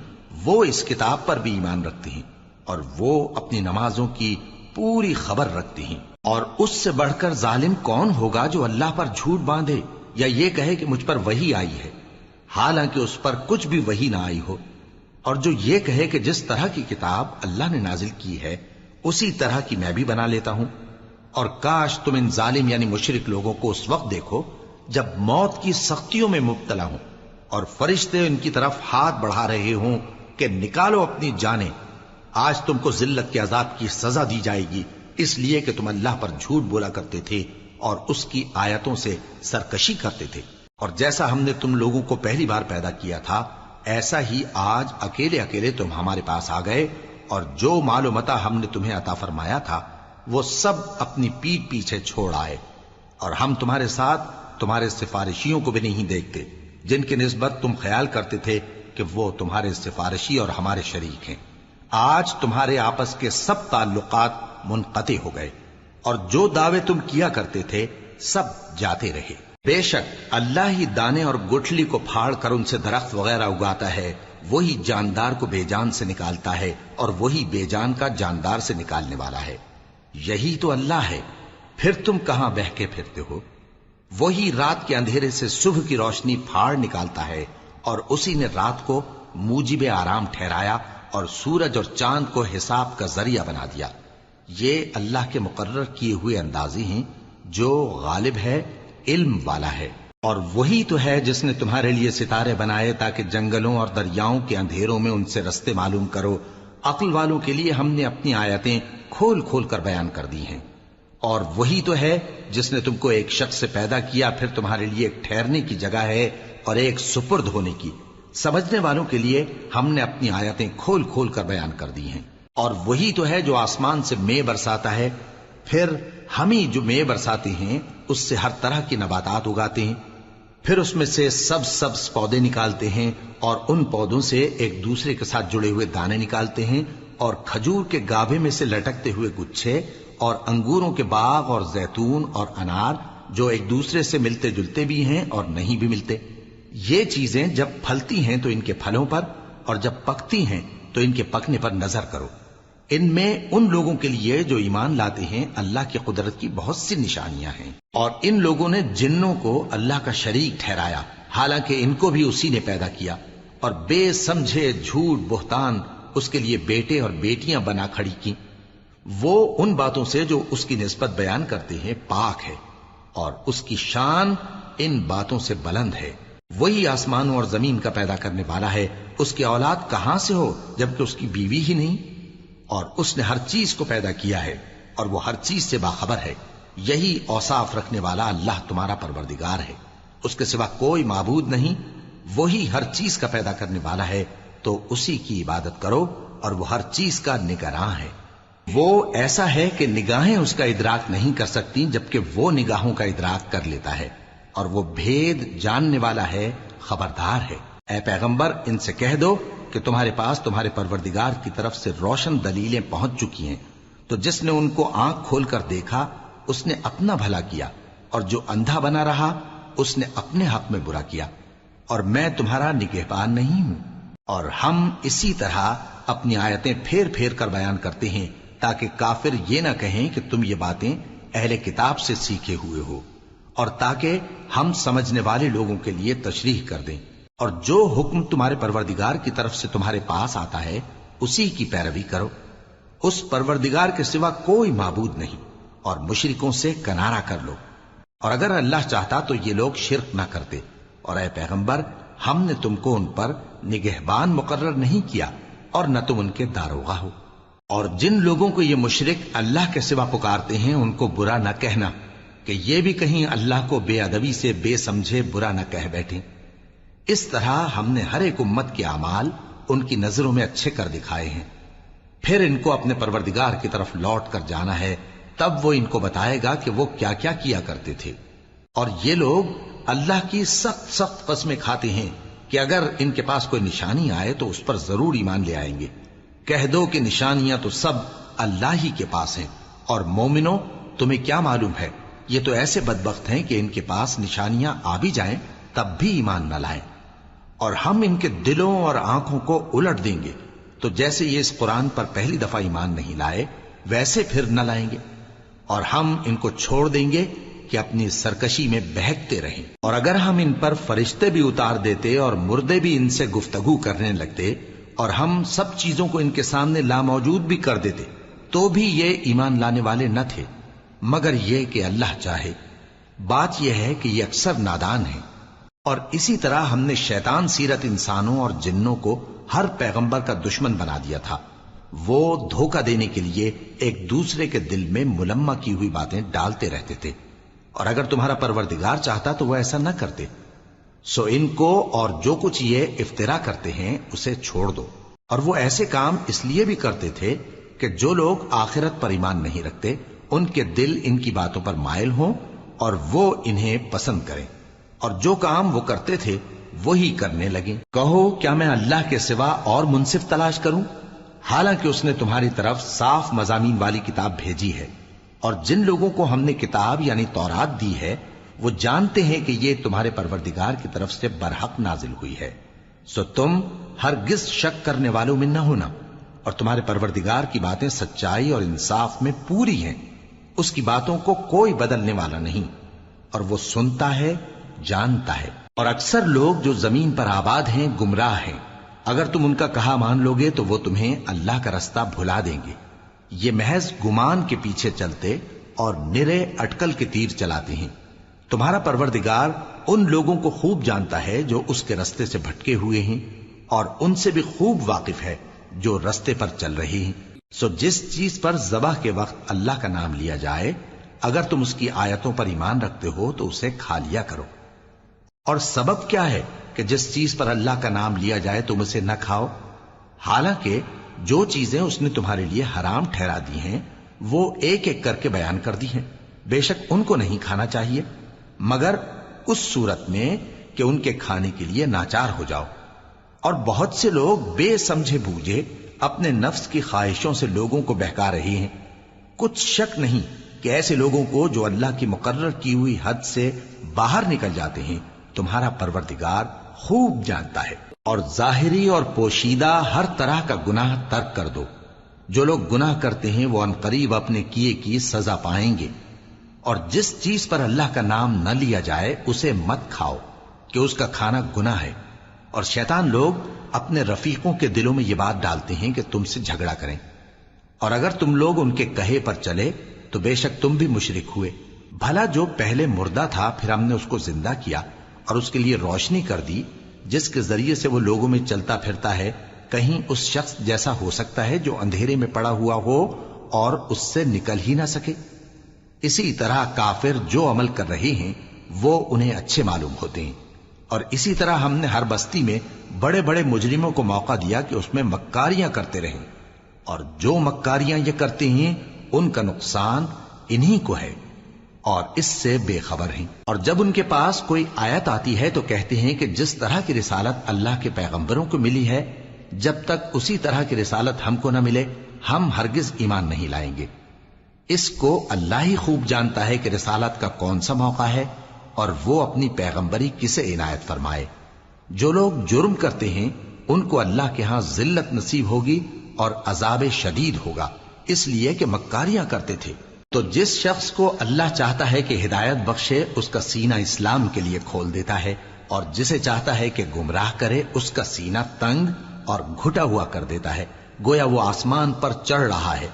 وہ اس کتاب پر بھی ایمان رکھتے ہیں، اور وہ اپنی نمازوں کی پوری خبر رکھتے ہیں۔ اور اس سے بڑھ کر ظالم کون ہوگا جو اللہ پر جھوٹ باندھے یا یہ کہے کہ مجھ پر وحی آئی ہے، حالانکہ اس پر کچھ بھی وحی نہ آئی ہو، اور جو یہ کہے کہ جس طرح کی کتاب اللہ نے نازل کی ہے اسی طرح کی میں بھی بنا لیتا ہوں۔ اور کاش تم ان ظالم یعنی مشرک لوگوں کو اس وقت دیکھو جب موت کی سختیوں میں مبتلا ہوں اور فرشتے ان کی طرف ہاتھ بڑھا رہے ہوں کہ نکالو اپنی جانیں، آج تم کو ذلت کے عذاب کی سزا دی جائے گی، اس لیے کہ تم اللہ پر جھوٹ بولا کرتے تھے اور اس کی آیتوں سے سرکشی کرتے تھے۔ اور جیسا ہم نے تم لوگوں کو پہلی بار پیدا کیا تھا ایسا ہی آج اکیلے اکیلے تم ہمارے پاس آ گئے، اور جو مال و متاع ہم نے تمہیں عطا فرمایا تھا وہ سب اپنی پیٹھ پیچھے چھوڑ آئے، اور ہم تمہارے ساتھ تمہارے سفارشیوں کو بھی نہیں دیکھتے جن کی نسبت تم خیال کرتے تھے کہ وہ تمہارے سفارشی اور ہمارے شریک ہیں۔ آج تمہارے آپس کے سب تعلقات منقطع ہو گئے، اور جو دعوے تم کیا کرتے تھے سب جاتے رہے۔ بے شک اللہ ہی دانے اور گٹھلی کو پھاڑ کر ان سے درخت وغیرہ اگاتا ہے، وہی جاندار کو بے جان سے نکالتا ہے اور وہی بے جان کا جاندار سے نکالنے والا ہے۔ یہی تو اللہ ہے، پھر تم کہاں بہہ کے پھرتے ہو؟ وہی رات کے اندھیرے سے صبح کی روشنی پھاڑ نکالتا ہے، اور اسی نے رات کو موجب آرام ٹھہرایا اور سورج اور چاند کو حساب کا ذریعہ بنا دیا۔ یہ اللہ کے مقرر کیے ہوئے اندازے ہیں، جو غالب ہے، علم والا ہے۔ اور وہی تو ہے جس نے تمہارے لیے ستارے بنائے تاکہ جنگلوں اور دریاؤں کے اندھیروں میں ان سے رستے معلوم کرو۔ عقل والوں کے لیے ہم نے اپنی آیتیں کھول کھول کر بیان کر دی ہیں۔ اور وہی تو ہے جس نے تم کو ایک شخص سے پیدا کیا، پھر تمہارے لیے ایک ٹھہرنے کی جگہ ہے اور ایک سپرد ہونے کی۔ سمجھنے والوں کے لیے ہم نے اپنی آیتیں کھول کھول کر بیان کر دی ہیں۔ اور وہی تو ہے جو آسمان سے مے برساتا ہے، پھر ہم ہی جو مے برساتے ہیں اس سے ہر طرح کی نباتات اگاتے ہیں، پھر اس میں سے سبز پودے نکالتے ہیں، اور ان پودوں سے ایک دوسرے کے ساتھ جڑے ہوئے دانے نکالتے ہیں، اور کھجور کے گابھے میں سے لٹکتے ہوئے گچھے، اور انگوروں کے باغ اور زیتون اور انار جو ایک دوسرے سے ملتے جلتے بھی ہیں اور نہیں بھی ملتے۔ یہ چیزیں جب پھلتی ہیں تو ان کے پھلوں پر، اور جب پکتی ہیں تو ان کے پکنے پر نظر کرو۔ ان میں ان لوگوں کے لیے جو ایمان لاتے ہیں اللہ کی قدرت کی بہت سی نشانیاں ہیں۔ اور ان لوگوں نے جنوں کو اللہ کا شریک ٹھہرایا، حالانکہ ان کو بھی اسی نے پیدا کیا، اور بے سمجھے جھوٹ بہتان اس کے لیے بیٹے اور بیٹیاں بنا کھڑی کی۔ وہ ان باتوں سے جو اس کی نسبت بیان کرتے ہیں پاک ہے، اور اس کی شان ان باتوں سے بلند ہے۔ وہی آسمانوں اور زمین کا پیدا کرنے والا ہے، اس کی اولاد کہاں سے ہو جبکہ اس کی بیوی ہی نہیں؟ اور اس نے ہر چیز کو پیدا کیا ہے اور وہ ہر چیز سے باخبر ہے۔ یہی اوصاف رکھنے والا اللہ تمہارا پروردگار ہے، اس کے سوا کوئی معبود نہیں۔ وہی ہر چیز کا پیدا کرنے والا ہے، تو اسی کی عبادت کرو، اور وہ ہر چیز کا نگراں ہے۔ وہ ایسا ہے کہ نگاہیں اس کا ادراک نہیں کر سکتی جبکہ وہ نگاہوں کا ادراک کر لیتا ہے، اور وہ بھید جاننے والا ہے، خبردار ہے۔ اے پیغمبر ان سے کہہ دو کہ تمہارے پاس تمہارے پروردگار کی طرف سے روشن دلیلیں پہنچ چکی ہیں، تو جس نے ان کو آنکھ کھول کر دیکھا اس نے اپنا بھلا کیا، اور جو اندھا بنا رہا اس نے اپنے حق میں برا کیا، اور میں تمہارا نگہبان نہیں ہوں۔ اور ہم اسی طرح اپنی آیتیں پھیر پھیر کر بیان کرتے ہیں تاکہ کافر یہ نہ کہیں کہ تم یہ باتیں اہل کتاب سے سیکھے ہوئے ہو، اور تاکہ ہم سمجھنے والے لوگوں کے لیے تشریح کر دیں۔ اور جو حکم تمہارے پروردگار کی طرف سے تمہارے پاس آتا ہے اسی کی پیروی کرو، اس پروردگار کے سوا کوئی معبود نہیں، اور مشرکوں سے کنارہ کر لو۔ اور اگر اللہ چاہتا تو یہ لوگ شرک نہ کرتے، اور اے پیغمبر ہم نے تم کو ان پر نگہبان مقرر نہیں کیا اور نہ تم ان کے داروغہ ہو۔ اور جن لوگوں کو یہ مشرک اللہ کے سوا پکارتے ہیں ان کو برا نہ کہنا کہ یہ بھی کہیں اللہ کو بے ادبی سے بے سمجھے برا نہ کہہ بیٹھیں۔ اس طرح ہم نے ہر ایک امت کے اعمال ان کی نظروں میں اچھے کر دکھائے ہیں، پھر ان کو اپنے پروردگار کی طرف لوٹ کر جانا ہے، تب وہ ان کو بتائے گا کہ وہ کیا کیا کیا کرتے تھے۔ اور یہ لوگ اللہ کی سخت سخت قسمیں کھاتے ہیں کہ اگر ان کے پاس کوئی نشانی آئے تو اس پر ضرور ایمان لے آئیں گے۔ کہہ دو کہ نشانیاں تو سب اللہ ہی کے پاس ہیں، اور مومنوں تمہیں کیا معلوم ہے، یہ تو ایسے بدبخت ہیں کہ ان کے پاس نشانیاں آ بھی جائیں تب بھی ایمان نہ لائیں۔ اور ہم ان کے دلوں اور آنکھوں کو الٹ دیں گے، تو جیسے یہ اس قرآن پر پہلی دفعہ ایمان نہیں لائے ویسے پھر نہ لائیں گے، اور ہم ان کو چھوڑ دیں گے کہ اپنی سرکشی میں بہکتے رہیں۔ اور اگر ہم ان پر فرشتے بھی اتار دیتے اور مردے بھی ان سے گفتگو کرنے لگتے اور ہم سب چیزوں کو ان کے سامنے لاموجود بھی کر دیتے تو بھی یہ ایمان لانے والے نہ تھے، مگر یہ کہ اللہ چاہے۔ بات یہ ہے کہ یہ اکثر نادان ہیں۔ اور اسی طرح ہم نے شیطان سیرت انسانوں اور جنوں کو ہر پیغمبر کا دشمن بنا دیا تھا، وہ دھوکہ دینے کے لیے ایک دوسرے کے دل میں ملمہ کی ہوئی باتیں ڈالتے رہتے تھے، اور اگر تمہارا پروردگار چاہتا تو وہ ایسا نہ کرتے۔ سو ان کو اور جو کچھ یہ افترا کرتے ہیں اسے چھوڑ دو۔ اور وہ ایسے کام اس لیے بھی کرتے تھے کہ جو لوگ آخرت پر ایمان نہیں رکھتے ان کے دل ان کی باتوں پر مائل ہوں اور وہ انہیں پسند کریں، اور جو کام وہ کرتے تھے وہی کرنے لگیں۔ کہو کیا میں اللہ کے سوا اور منصف تلاش کروں، حالانکہ اس نے تمہاری طرف صاف مضامین والی کتاب بھیجی ہے، اور جن لوگوں کو ہم نے کتاب یعنی تورات دی ہے وہ جانتے ہیں کہ یہ تمہارے پروردگار کی طرف سے برحق نازل ہوئی ہے، سو تم ہرگز شک کرنے والوں میں نہ ہونا، اور تمہارے پروردگار کی باتیں سچائی اور انصاف میں پوری ہیں، اس کی باتوں کو کوئی بدلنے والا نہیں، اور وہ سنتا ہے جانتا ہے۔ اور اکثر لوگ جو زمین پر آباد ہیں گمراہ ہیں، اگر تم ان کا کہا مان لوگے تو وہ تمہیں اللہ کا رستہ بھلا دیں گے، یہ محض گمان کے پیچھے چلتے اور نرے اٹکل کے تیر چلاتے ہیں۔ تمہارا پروردگار ان لوگوں کو خوب جانتا ہے جو اس کے رستے سے بھٹکے ہوئے ہیں، اور ان سے بھی خوب واقف ہے جو رستے پر چل رہے ہیں۔ سو جس چیز پر ذبح کے وقت اللہ کا نام لیا جائے اگر تم اس کی آیتوں پر ایمان رکھتے ہو تو اسے کھا لیا کرو۔ اور سبب کیا ہے کہ جس چیز پر اللہ کا نام لیا جائے تم اسے نہ کھاؤ، حالانکہ جو چیزیں اس نے تمہارے لیے حرام ٹھہرا دی ہیں وہ ایک ایک کر کے بیان کر دی ہیں، بے شک ان کو نہیں کھانا چاہیے مگر اس صورت میں کہ ان کے کھانے کے لیے ناچار ہو جاؤ۔ اور بہت سے لوگ بے سمجھے بوجھے اپنے نفس کی خواہشوں سے لوگوں کو بہکا رہے ہیں۔ کچھ شک نہیں کہ ایسے لوگوں کو جو اللہ کی مقرر کی ہوئی حد سے باہر نکل جاتے ہیں تمہارا پروردگار خوب جانتا ہے۔ اور ظاہری اور پوشیدہ ہر طرح کا گناہ ترک کر دو، جو لوگ گناہ کرتے ہیں وہ عنقریب اپنے کیے کی سزا پائیں گے۔ اور جس چیز پر اللہ کا نام نہ لیا جائے اسے مت کھاؤ کہ اس کا کھانا گناہ ہے، اور شیطان لوگ اپنے رفیقوں کے دلوں میں یہ بات ڈالتے ہیں کہ تم سے جھگڑا کریں، اور اگر تم لوگ ان کے کہے پر چلے تو بے شک تم بھی مشرک ہوئے۔ بھلا جو پہلے مردہ تھا پھر ہم نے اس کو زندہ کیا اور اس کے لیے روشنی کر دی جس کے ذریعے سے وہ لوگوں میں چلتا پھرتا ہے، کہیں اس شخص جیسا ہو سکتا ہے جو اندھیرے میں پڑا ہوا ہو اور اس سے نکل ہی نہ سکے؟ اسی طرح کافر جو عمل کر رہے ہیں وہ انہیں اچھے معلوم ہوتے ہیں۔ اور اسی طرح ہم نے ہر بستی میں بڑے بڑے مجرموں کو موقع دیا کہ اس میں مکاریاں کرتے رہیں، اور جو مکاریاں یہ کرتے ہیں ان کا نقصان انہی کو ہے اور اس سے بے خبر ہیں۔ اور جب ان کے پاس کوئی آیت آتی ہے تو کہتے ہیں کہ جس طرح کی رسالت اللہ کے پیغمبروں کو ملی ہے جب تک اسی طرح کی رسالت ہم کو نہ ملے ہم ہرگز ایمان نہیں لائیں گے۔ اس کو اللہ ہی خوب جانتا ہے کہ رسالت کا کون سا موقع ہے اور وہ اپنی پیغمبری کسے عنایت فرمائے۔ جو لوگ جرم کرتے ہیں ان کو اللہ کے ہاں ذلت نصیب ہوگی اور عذاب شدید ہوگا، اس لیے کہ مکاریاں کرتے تھے۔ تو جس شخص کو اللہ چاہتا ہے کہ ہدایت بخشے اس کا سینہ اسلام کے لیے کھول دیتا ہے، اور جسے چاہتا ہے کہ گمراہ کرے اس کا سینہ تنگ اور گھٹا ہوا کر دیتا ہے، گویا وہ آسمان پر چڑھ رہا ہے۔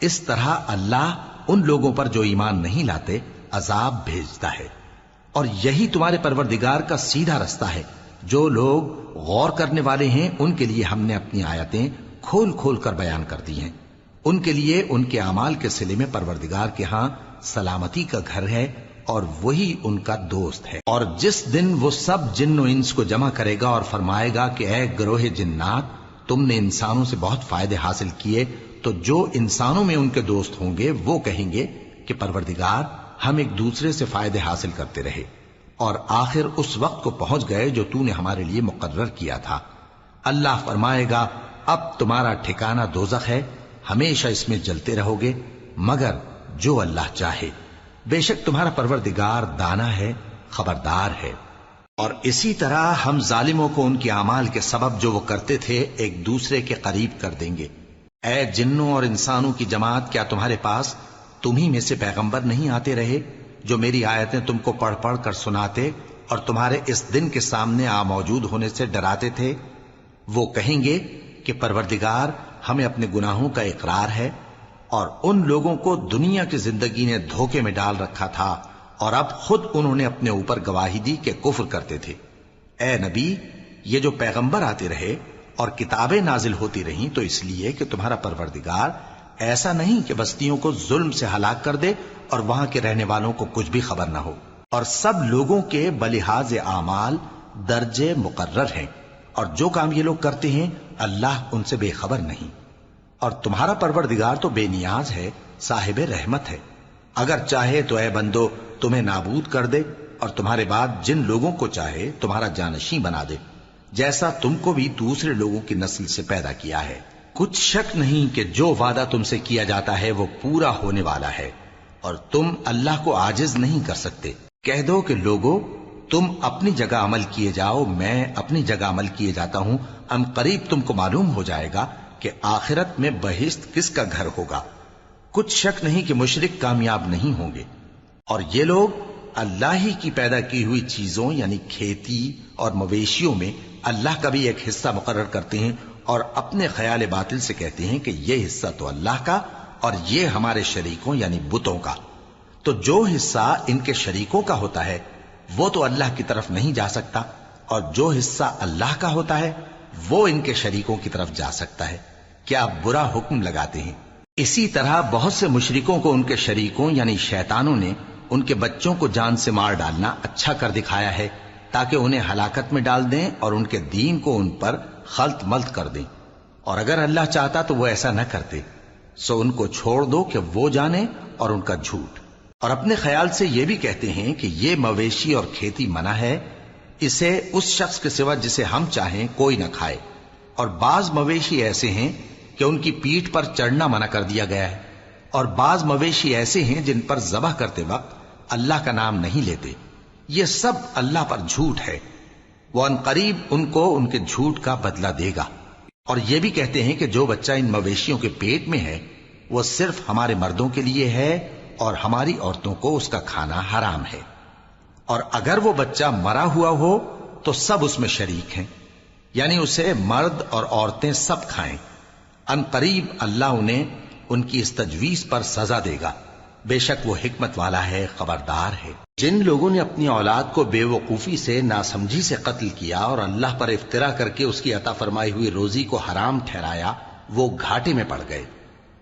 اس طرح اللہ ان لوگوں پر جو ایمان نہیں لاتے عذاب بھیجتا ہے۔ اور یہی تمہارے پروردگار کا سیدھا رستہ ہے۔ جو لوگ غور کرنے والے ہیں ان کے لیے ہم نے اپنی آیتیں کھول کھول کر بیان کر دی ہیں۔ ان کے لیے ان کے اعمال کے صلے میں پروردگار کے ہاں سلامتی کا گھر ہے اور وہی ان کا دوست ہے۔ اور جس دن وہ سب جن و انس کو جمع کرے گا اور فرمائے گا کہ اے گروہ جنات، تم نے انسانوں سے بہت فائدے حاصل کیے، تو جو انسانوں میں ان کے دوست ہوں گے وہ کہیں گے کہ پروردگار ہم ایک دوسرے سے فائدے حاصل کرتے رہے اور آخر اس وقت کو پہنچ گئے جو تو نے ہمارے لیے مقرر کیا تھا۔ اللہ فرمائے گا اب تمہارا ٹھکانہ دوزخ ہے، ہمیشہ اس میں جلتے رہو گے مگر جو اللہ چاہے، بے شک تمہارا پروردگار دانا ہے، خبردار ہے۔ اور اسی طرح ہم ظالموں کو ان کے اعمال کے سبب جو وہ کرتے تھے ایک دوسرے کے قریب کر دیں گے۔ اے جنوں اور انسانوں کی جماعت، کیا تمہارے پاس تمہیں میں سے پیغمبر نہیں آتے رہے جو میری آیتیں تم کو پڑھ پڑھ کر سناتے اور تمہارے اس دن کے سامنے موجود ہونے سے ڈراتے تھے؟ وہ کہیں گے کہ پروردگار ہمیں اپنے گناہوں کا اقرار ہے، اور ان لوگوں کو دنیا کی زندگی نے دھوکے میں ڈال رکھا تھا اور اب خود انہوں نے اپنے اوپر گواہی دی کہ کفر کرتے تھے۔ اے نبی، یہ جو پیغمبر آتے رہے اور کتابیں نازل ہوتی رہیں تو اس لیے کہ تمہارا پروردگار ایسا نہیں کہ بستیوں کو ظلم سے ہلاک کر دے اور وہاں کے رہنے والوں کو کچھ بھی خبر نہ ہو، اور سب لوگوں کے بلحاظ اعمال درجے مقرر ہیں، اور جو کام یہ لوگ کرتے ہیں اللہ ان سے بے خبر نہیں۔ اور تمہارا پروردگار تو بے نیاز ہے، صاحب رحمت ہے، اگر چاہے تو اے بندو تمہیں نابود کر دے اور تمہارے بعد جن لوگوں کو چاہے تمہارا جانشیں بنا دے، جیسا تم کو بھی دوسرے لوگوں کی نسل سے پیدا کیا ہے۔ کچھ شک نہیں کہ جو وعدہ تم سے کیا جاتا ہے وہ پورا ہونے والا ہے، اور تم اللہ کو عاجز نہیں کر سکتے۔ کہہ دو کہ لوگو تم اپنی جگہ عمل کیے جاؤ، میں اپنی جگہ عمل کیے جاتا ہوں، ان قریب تم کو معلوم ہو جائے گا کہ آخرت میں بہشت کس کا گھر ہوگا۔ کچھ شک نہیں کہ مشرک کامیاب نہیں ہوں گے۔ اور یہ لوگ اللہ ہی کی پیدا کی ہوئی چیزوں یعنی کھیتی اور مویشیوں میں اللہ کا بھی ایک حصہ مقرر کرتے ہیں اور اپنے خیال باطل سے کہتے ہیں کہ یہ حصہ تو اللہ کا اور یہ ہمارے شریکوں یعنی بتوں کا۔ تو جو حصہ ان کے شریکوں کا ہوتا ہے وہ تو اللہ کی طرف نہیں جا سکتا، اور جو حصہ اللہ کا ہوتا ہے وہ ان کے شریکوں کی طرف جا سکتا ہے۔ کیا برا حکم لگاتے ہیں؟ اسی طرح بہت سے مشرکوں کو ان کے شریکوں یعنی شیطانوں نے ان کے بچوں کو جان سے مار ڈالنا اچھا کر دکھایا ہے تاکہ انہیں ہلاکت میں ڈال دیں اور ان کے دین کو ان پر خلط ملط کر دیں، اور اگر اللہ چاہتا تو وہ ایسا نہ کرتے۔ سو ان کو چھوڑ دو کہ وہ جانے اور ان کا جھوٹ۔ اور اپنے خیال سے یہ بھی کہتے ہیں کہ یہ مویشی اور کھیتی منع ہے، اسے اس شخص کے سوا جسے ہم چاہیں کوئی نہ کھائے، اور بعض مویشی ایسے ہیں کہ ان کی پیٹھ پر چڑھنا منع کر دیا گیا ہے، اور بعض مویشی ایسے ہیں جن پر ذبح کرتے وقت اللہ کا نام نہیں لیتے۔ یہ سب اللہ پر جھوٹ ہے، وہ ان قریب ان کو ان کے جھوٹ کا بدلہ دے گا۔ اور یہ بھی کہتے ہیں کہ جو بچہ ان مویشیوں کے پیٹ میں ہے وہ صرف ہمارے مردوں کے لیے ہے اور ہماری عورتوں کو اس کا کھانا حرام ہے، اور اگر وہ بچہ مرا ہوا ہو تو سب اس میں شریک ہیں، یعنی اسے مرد اور عورتیں سب کھائیں۔ ان قریب اللہ انہیں ان کی اس تجویز پر سزا دے گا، بے شک وہ حکمت والا ہے، خبردار ہے۔ جن لوگوں نے اپنی اولاد کو بے وقوفی سے ناسمجھی سے قتل کیا اور اللہ پر افترا کر کے اس کی عطا فرمائی ہوئی روزی کو حرام ٹھہرایا، وہ گھاٹے میں پڑ گئے،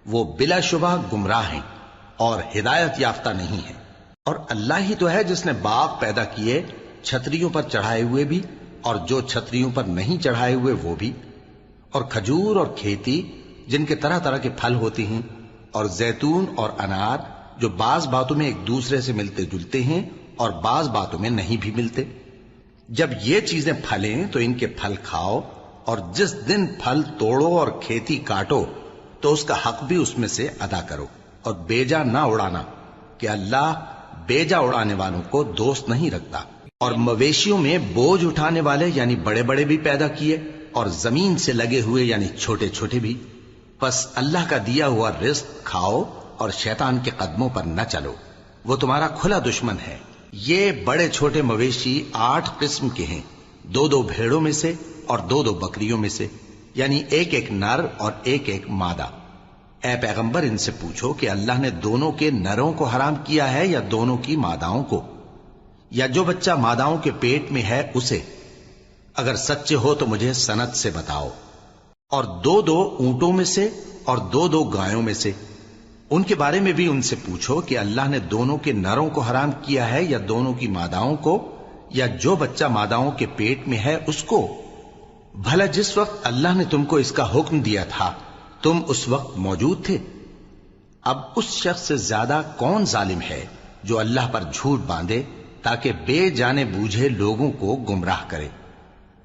وہ بلا شبہ گمراہ ہیں اور ہدایت یافتہ نہیں ہیں۔ اور اللہ ہی تو ہے جس نے باغ پیدا کیے، چھتریوں پر چڑھائے ہوئے بھی اور جو چھتریوں پر نہیں چڑھائے ہوئے وہ بھی، اور کھجور اور کھیتی جن کے طرح طرح کے پھل ہوتے ہیں، اور زیتون اور انار جو بعض باتوں میں ایک دوسرے سے ملتے جلتے ہیں اور بعض باتوں میں نہیں بھی ملتے۔ جب یہ چیزیں پھلیں تو ان کے پھل کھاؤ اور جس دن پھل توڑو اور کھیتی کاٹو تو اس کا حق بھی اس میں سے ادا کرو، اور بیجا نہ اڑانا کہ اللہ بیجا اڑانے والوں کو دوست نہیں رکھتا۔ اور مویشیوں میں بوجھ اٹھانے والے یعنی بڑے بڑے بھی پیدا کیے، اور زمین سے لگے ہوئے یعنی چھوٹے چھوٹے بھی۔ پس اللہ کا دیا ہوا رزق کھاؤ اور شیطان کے قدموں پر نہ چلو، وہ تمہارا کھلا دشمن ہے۔ یہ بڑے چھوٹے مویشی 8 قسم کے ہیں، 2 بھیڑوں میں سے اور 2 بکریوں میں سے، یعنی ایک نر اور ایک مادہ۔ اے پیغمبر ان سے پوچھو کہ اللہ نے دونوں کے نروں کو حرام کیا ہے یا دونوں کی ماداؤں کو، یا جو بچہ ماداؤں کے پیٹ میں ہے اسے؟ اگر سچے ہو تو مجھے سند سے بتاؤ۔ اور 2 اونٹوں میں سے اور 2 گایوں میں سے، ان کے بارے میں بھی ان سے پوچھو کہ اللہ نے دونوں کے نروں کو حرام کیا ہے یا دونوں کی ماداؤں کو، یا جو بچہ ماداؤں کے پیٹ میں ہے اس کو؟ بھلا جس وقت اللہ نے تم کو اس کا حکم دیا تھا تم اس وقت موجود تھے؟ اب اس شخص سے زیادہ کون ظالم ہے جو اللہ پر جھوٹ باندھے تاکہ بے جانے بوجھے لوگوں کو گمراہ کرے؟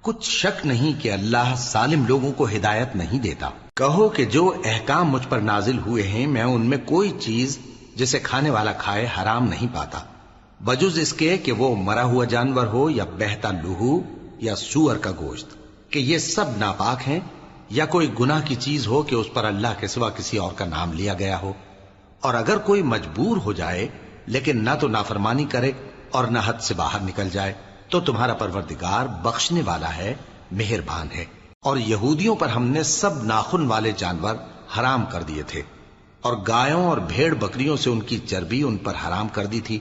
کچھ شک نہیں کہ اللہ ظالم لوگوں کو ہدایت نہیں دیتا۔ کہو کہ جو احکام مجھ پر نازل ہوئے ہیں میں ان میں کوئی چیز جسے کھانے والا کھائے حرام نہیں پاتا، بجز اس کے کہ وہ مرا ہوا جانور ہو یا بہتا لہو یا سور کا گوشت، کہ یہ سب ناپاک ہیں، یا کوئی گناہ کی چیز ہو کہ اس پر اللہ کے سوا کسی اور کا نام لیا گیا ہو۔ اور اگر کوئی مجبور ہو جائے لیکن نہ تو نافرمانی کرے اور نہ حد سے باہر نکل جائے تو تمہارا پروردگار بخشنے والا ہے، مہربان ہے۔ اور یہودیوں پر ہم نے سب ناخن والے جانور حرام کر دیے تھے، اور گایوں اور بھیڑ بکریوں سے ان کی چربی ان پر حرام کر دی تھی،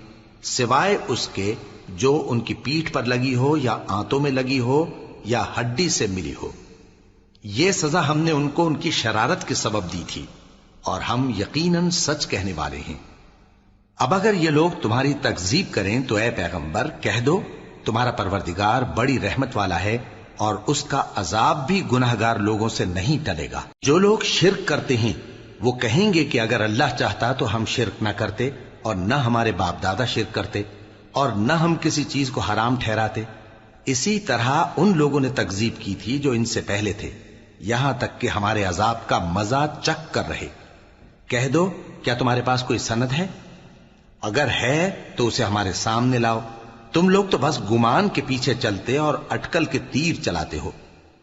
سوائے اس کے جو ان کی پیٹھ پر لگی ہو یا آنتوں میں لگی ہو یا ہڈی سے ملی ہو۔ یہ سزا ہم نے ان کو ان کی شرارت کے سبب دی تھی، اور ہم یقیناً سچ کہنے والے ہیں۔ اب اگر یہ لوگ تمہاری تکذیب کریں تو اے پیغمبر کہہ دو تمہارا پروردگار بڑی رحمت والا ہے، اور اس کا عذاب بھی گناہگار لوگوں سے نہیں ٹلے گا۔ جو لوگ شرک کرتے ہیں وہ کہیں گے کہ اگر اللہ چاہتا تو ہم شرک نہ کرتے، اور نہ ہمارے باپ دادا شرک کرتے، اور نہ ہم کسی چیز کو حرام ٹھہراتے۔ اسی طرح ان لوگوں نے تکذیب کی تھی جو ان سے پہلے تھے، یہاں تک کہ ہمارے عذاب کا مزہ چکھ کر رہے۔ کہہ دو کیا تمہارے پاس کوئی سند ہے؟ اگر ہے تو اسے ہمارے سامنے لاؤ۔ تم لوگ تو بس گمان کے پیچھے چلتے اور اٹکل کے تیر چلاتے ہو۔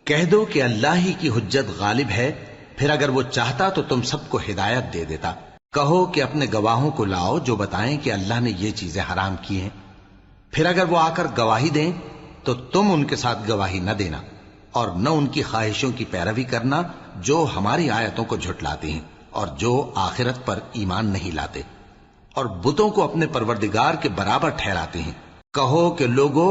کہہ دو کہ اللہ ہی کی حجت غالب ہے، پھر اگر وہ چاہتا تو تم سب کو ہدایت دے دیتا۔ کہو کہ اپنے گواہوں کو لاؤ جو بتائیں کہ اللہ نے یہ چیزیں حرام کی ہیں، پھر اگر وہ آ کر گواہی دیں تو تم ان کے ساتھ گواہی نہ دینا، اور نہ ان کی خواہشوں کی پیروی کرنا جو ہماری آیتوں کو جھٹلاتے ہیں اور جو آخرت پر ایمان نہیں لاتے، اور بتوں کو اپنے پروردگار کے برابر ٹھہراتے ہیں۔ کہو کہ لوگو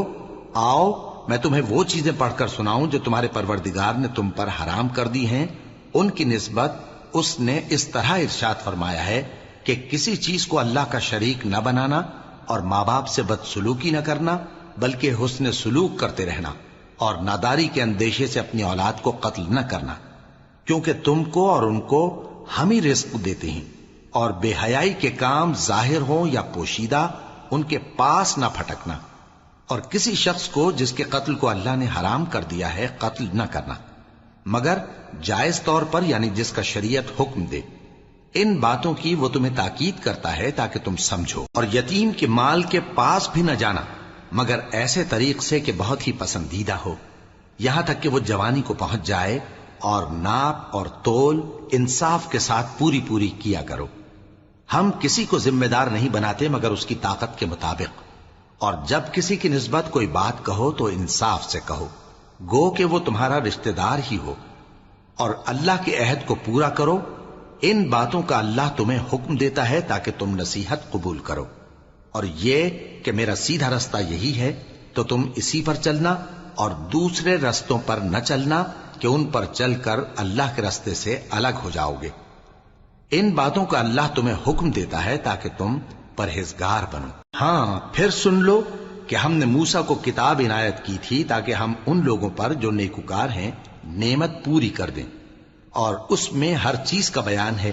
آؤ میں تمہیں وہ چیزیں پڑھ کر سناؤں جو تمہارے پروردگار نے تم پر حرام کر دی ہیں۔ ان کی نسبت اس نے اس طرح ارشاد فرمایا ہے کہ کسی چیز کو اللہ کا شریک نہ بنانا، اور ماں باپ سے بدسلوکی نہ کرنا بلکہ حسن سلوک کرتے رہنا، اور ناداری کے اندیشے سے اپنی اولاد کو قتل نہ کرنا، کیونکہ تم کو اور ان کو ہم ہی رزق دیتے ہیں۔ اور بے حیائی کے کام ظاہر ہوں یا پوشیدہ ان کے پاس نہ پھٹکنا، اور کسی شخص کو جس کے قتل کو اللہ نے حرام کر دیا ہے قتل نہ کرنا، مگر جائز طور پر یعنی جس کا شریعت حکم دے۔ ان باتوں کی وہ تمہیں تاکید کرتا ہے تاکہ تم سمجھو۔ اور یتیم کے مال کے پاس بھی نہ جانا مگر ایسے طریق سے کہ بہت ہی پسندیدہ ہو، یہاں تک کہ وہ جوانی کو پہنچ جائے، اور ناپ اور تول انصاف کے ساتھ پوری پوری کیا کرو۔ ہم کسی کو ذمہ دار نہیں بناتے مگر اس کی طاقت کے مطابق، اور جب کسی کی نسبت کوئی بات کہو تو انصاف سے کہو، گو کہ وہ تمہارا رشتہ دار ہی ہو، اور اللہ کے عہد کو پورا کرو۔ ان باتوں کا اللہ تمہیں حکم دیتا ہے تاکہ تم نصیحت قبول کرو، اور یہ کہ میرا سیدھا رستہ یہی ہے تو تم اسی پر چلنا، اور دوسرے رستوں پر نہ چلنا کہ ان پر چل کر اللہ کے رستے سے الگ ہو جاؤ گے۔ ان باتوں کا اللہ تمہیں حکم دیتا ہے تاکہ تم پرہیزگار بنو۔ ہاں پھر سن لو کہ ہم نے موسیٰ کو کتاب عنایت کی تھی تاکہ ہم ان لوگوں پر جو نیکوکار ہیں نعمت پوری کر دیں، اور اس میں ہر چیز کا بیان ہے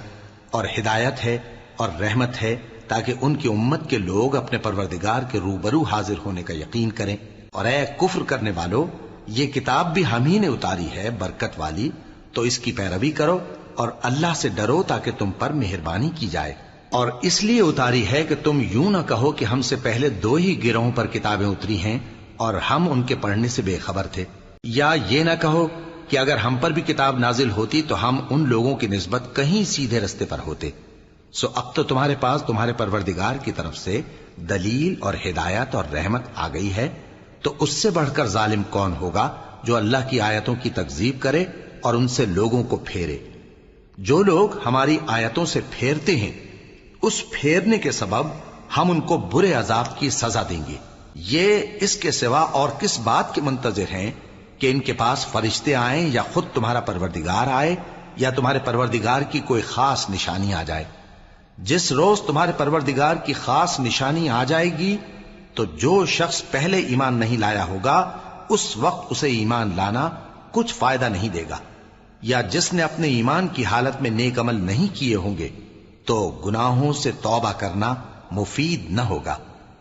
اور ہدایت ہے اور رحمت ہے، تاکہ ان کی امت کے لوگ اپنے پروردگار کے روبرو حاضر ہونے کا یقین کریں۔ اور اے کفر کرنے والو، یہ کتاب بھی ہم ہی نے اتاری ہے برکت والی، تو اس کی پیروی کرو اور اللہ سے ڈرو تاکہ تم پر مہربانی کی جائے۔ اور اس لیے اتاری ہے کہ تم یوں نہ کہو کہ ہم سے پہلے 2 ہی گروہوں پر کتابیں اتری ہیں اور ہم ان کے پڑھنے سے بے خبر تھے، یا یہ نہ کہو کہ اگر ہم پر بھی کتاب نازل ہوتی تو ہم ان لوگوں کی نسبت کہیں سیدھے رستے پر ہوتے۔ سو اب تو تمہارے پاس تمہارے پروردگار کی طرف سے دلیل اور ہدایت اور رحمت آ گئی ہے، تو اس سے بڑھ کر ظالم کون ہوگا جو اللہ کی آیتوں کی تکذیب کرے اور ان سے لوگوں کو پھیرے۔ جو لوگ ہماری آیتوں سے پھیرتے ہیں، اس پھیرنے کے سبب ہم ان کو برے عذاب کی سزا دیں گے۔ یہ اس کے سوا اور کس بات کے منتظر ہیں کہ ان کے پاس فرشتے آئیں یا خود تمہارا پروردگار آئے یا تمہارے پروردگار کی کوئی خاص نشانی آ جائے۔ جس روز تمہارے پروردگار کی خاص نشانی آ جائے گی تو جو شخص پہلے ایمان نہیں لایا ہوگا اس وقت اسے ایمان لانا کچھ فائدہ نہیں دے گا، یا جس نے اپنے ایمان کی حالت میں نیک عمل نہیں کیے ہوں گے تو گناہوں سے توبہ کرنا مفید نہ ہوگا۔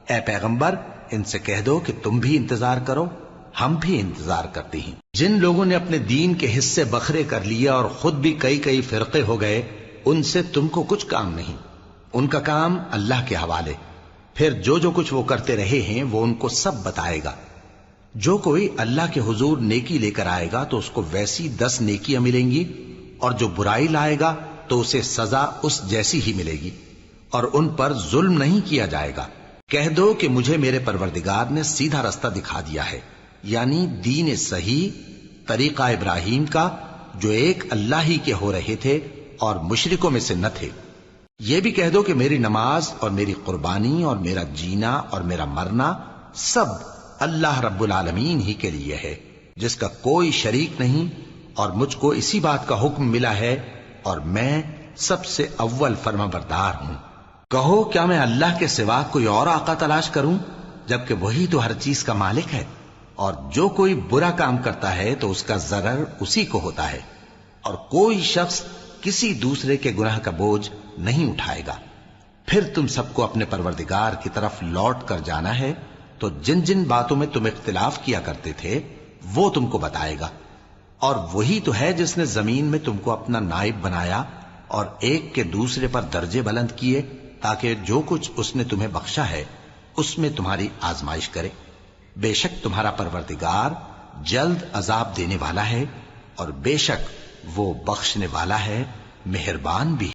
اے پیغمبر، ان سے کہہ دو کہ تم بھی انتظار کرو، ہم بھی انتظار کرتے ہیں۔ جن لوگوں نے اپنے دین کے حصے بکھرے کر لیے اور خود بھی کئی فرقے ہو گئے، ان سے تم کو کچھ کام نہیں، ان کا کام اللہ کے حوالے۔ پھر جو کچھ وہ کرتے رہے ہیں وہ ان کو سب بتائے گا۔ جو کوئی اللہ کے حضور نیکی لے کر آئے گا تو اس کو ویسی 10 نیکیاں ملیں گی، اور جو برائی لائے گا تو اسے سزا اس جیسی ہی ملے گی، اور ان پر ظلم نہیں کیا جائے گا۔ کہہ دو کہ مجھے میرے پروردگار نے سیدھا رستہ دکھا دیا ہے، یعنی دین صحیح، طریقہ ابراہیم کا، جو ایک اللہ ہی کے ہو رہے تھے اور مشرکوں میں سے نہ تھے۔ یہ بھی کہہ دو کہ میری نماز اور میری قربانی اور میرا جینا اور میرا مرنا سب اللہ رب العالمین ہی کے لیے ہے، جس کا کوئی شریک نہیں، اور مجھ کو اسی بات کا حکم ملا ہے اور میں سب سے اول فرما بردار ہوں۔ کہو کیا میں اللہ کے سوا کوئی اور آقا تلاش کروں جبکہ وہی تو ہر چیز کا مالک ہے، اور جو کوئی برا کام کرتا ہے تو اس کا ضرر اسی کو ہوتا ہے، اور کوئی شخص کسی دوسرے کے گناہ کا بوجھ نہیں اٹھائے گا۔ پھر تم سب کو اپنے پروردگار کی طرف لوٹ کر جانا ہے، تو جن جن باتوں میں تم اختلاف کیا کرتے تھے وہ تم کو بتائے گا، اور وہی تو ہے جس نے زمین میں تم کو اپنا نائب بنایا اور ایک کے دوسرے پر درجے بلند کیے تاکہ جو کچھ اس نے تمہیں بخشا ہے اس میں تمہاری آزمائش کرے۔ بے شک تمہارا پروردگار جلد عذاب دینے والا ہے، اور بے شک وہ بخشنے والا ہے، مہربان بھی۔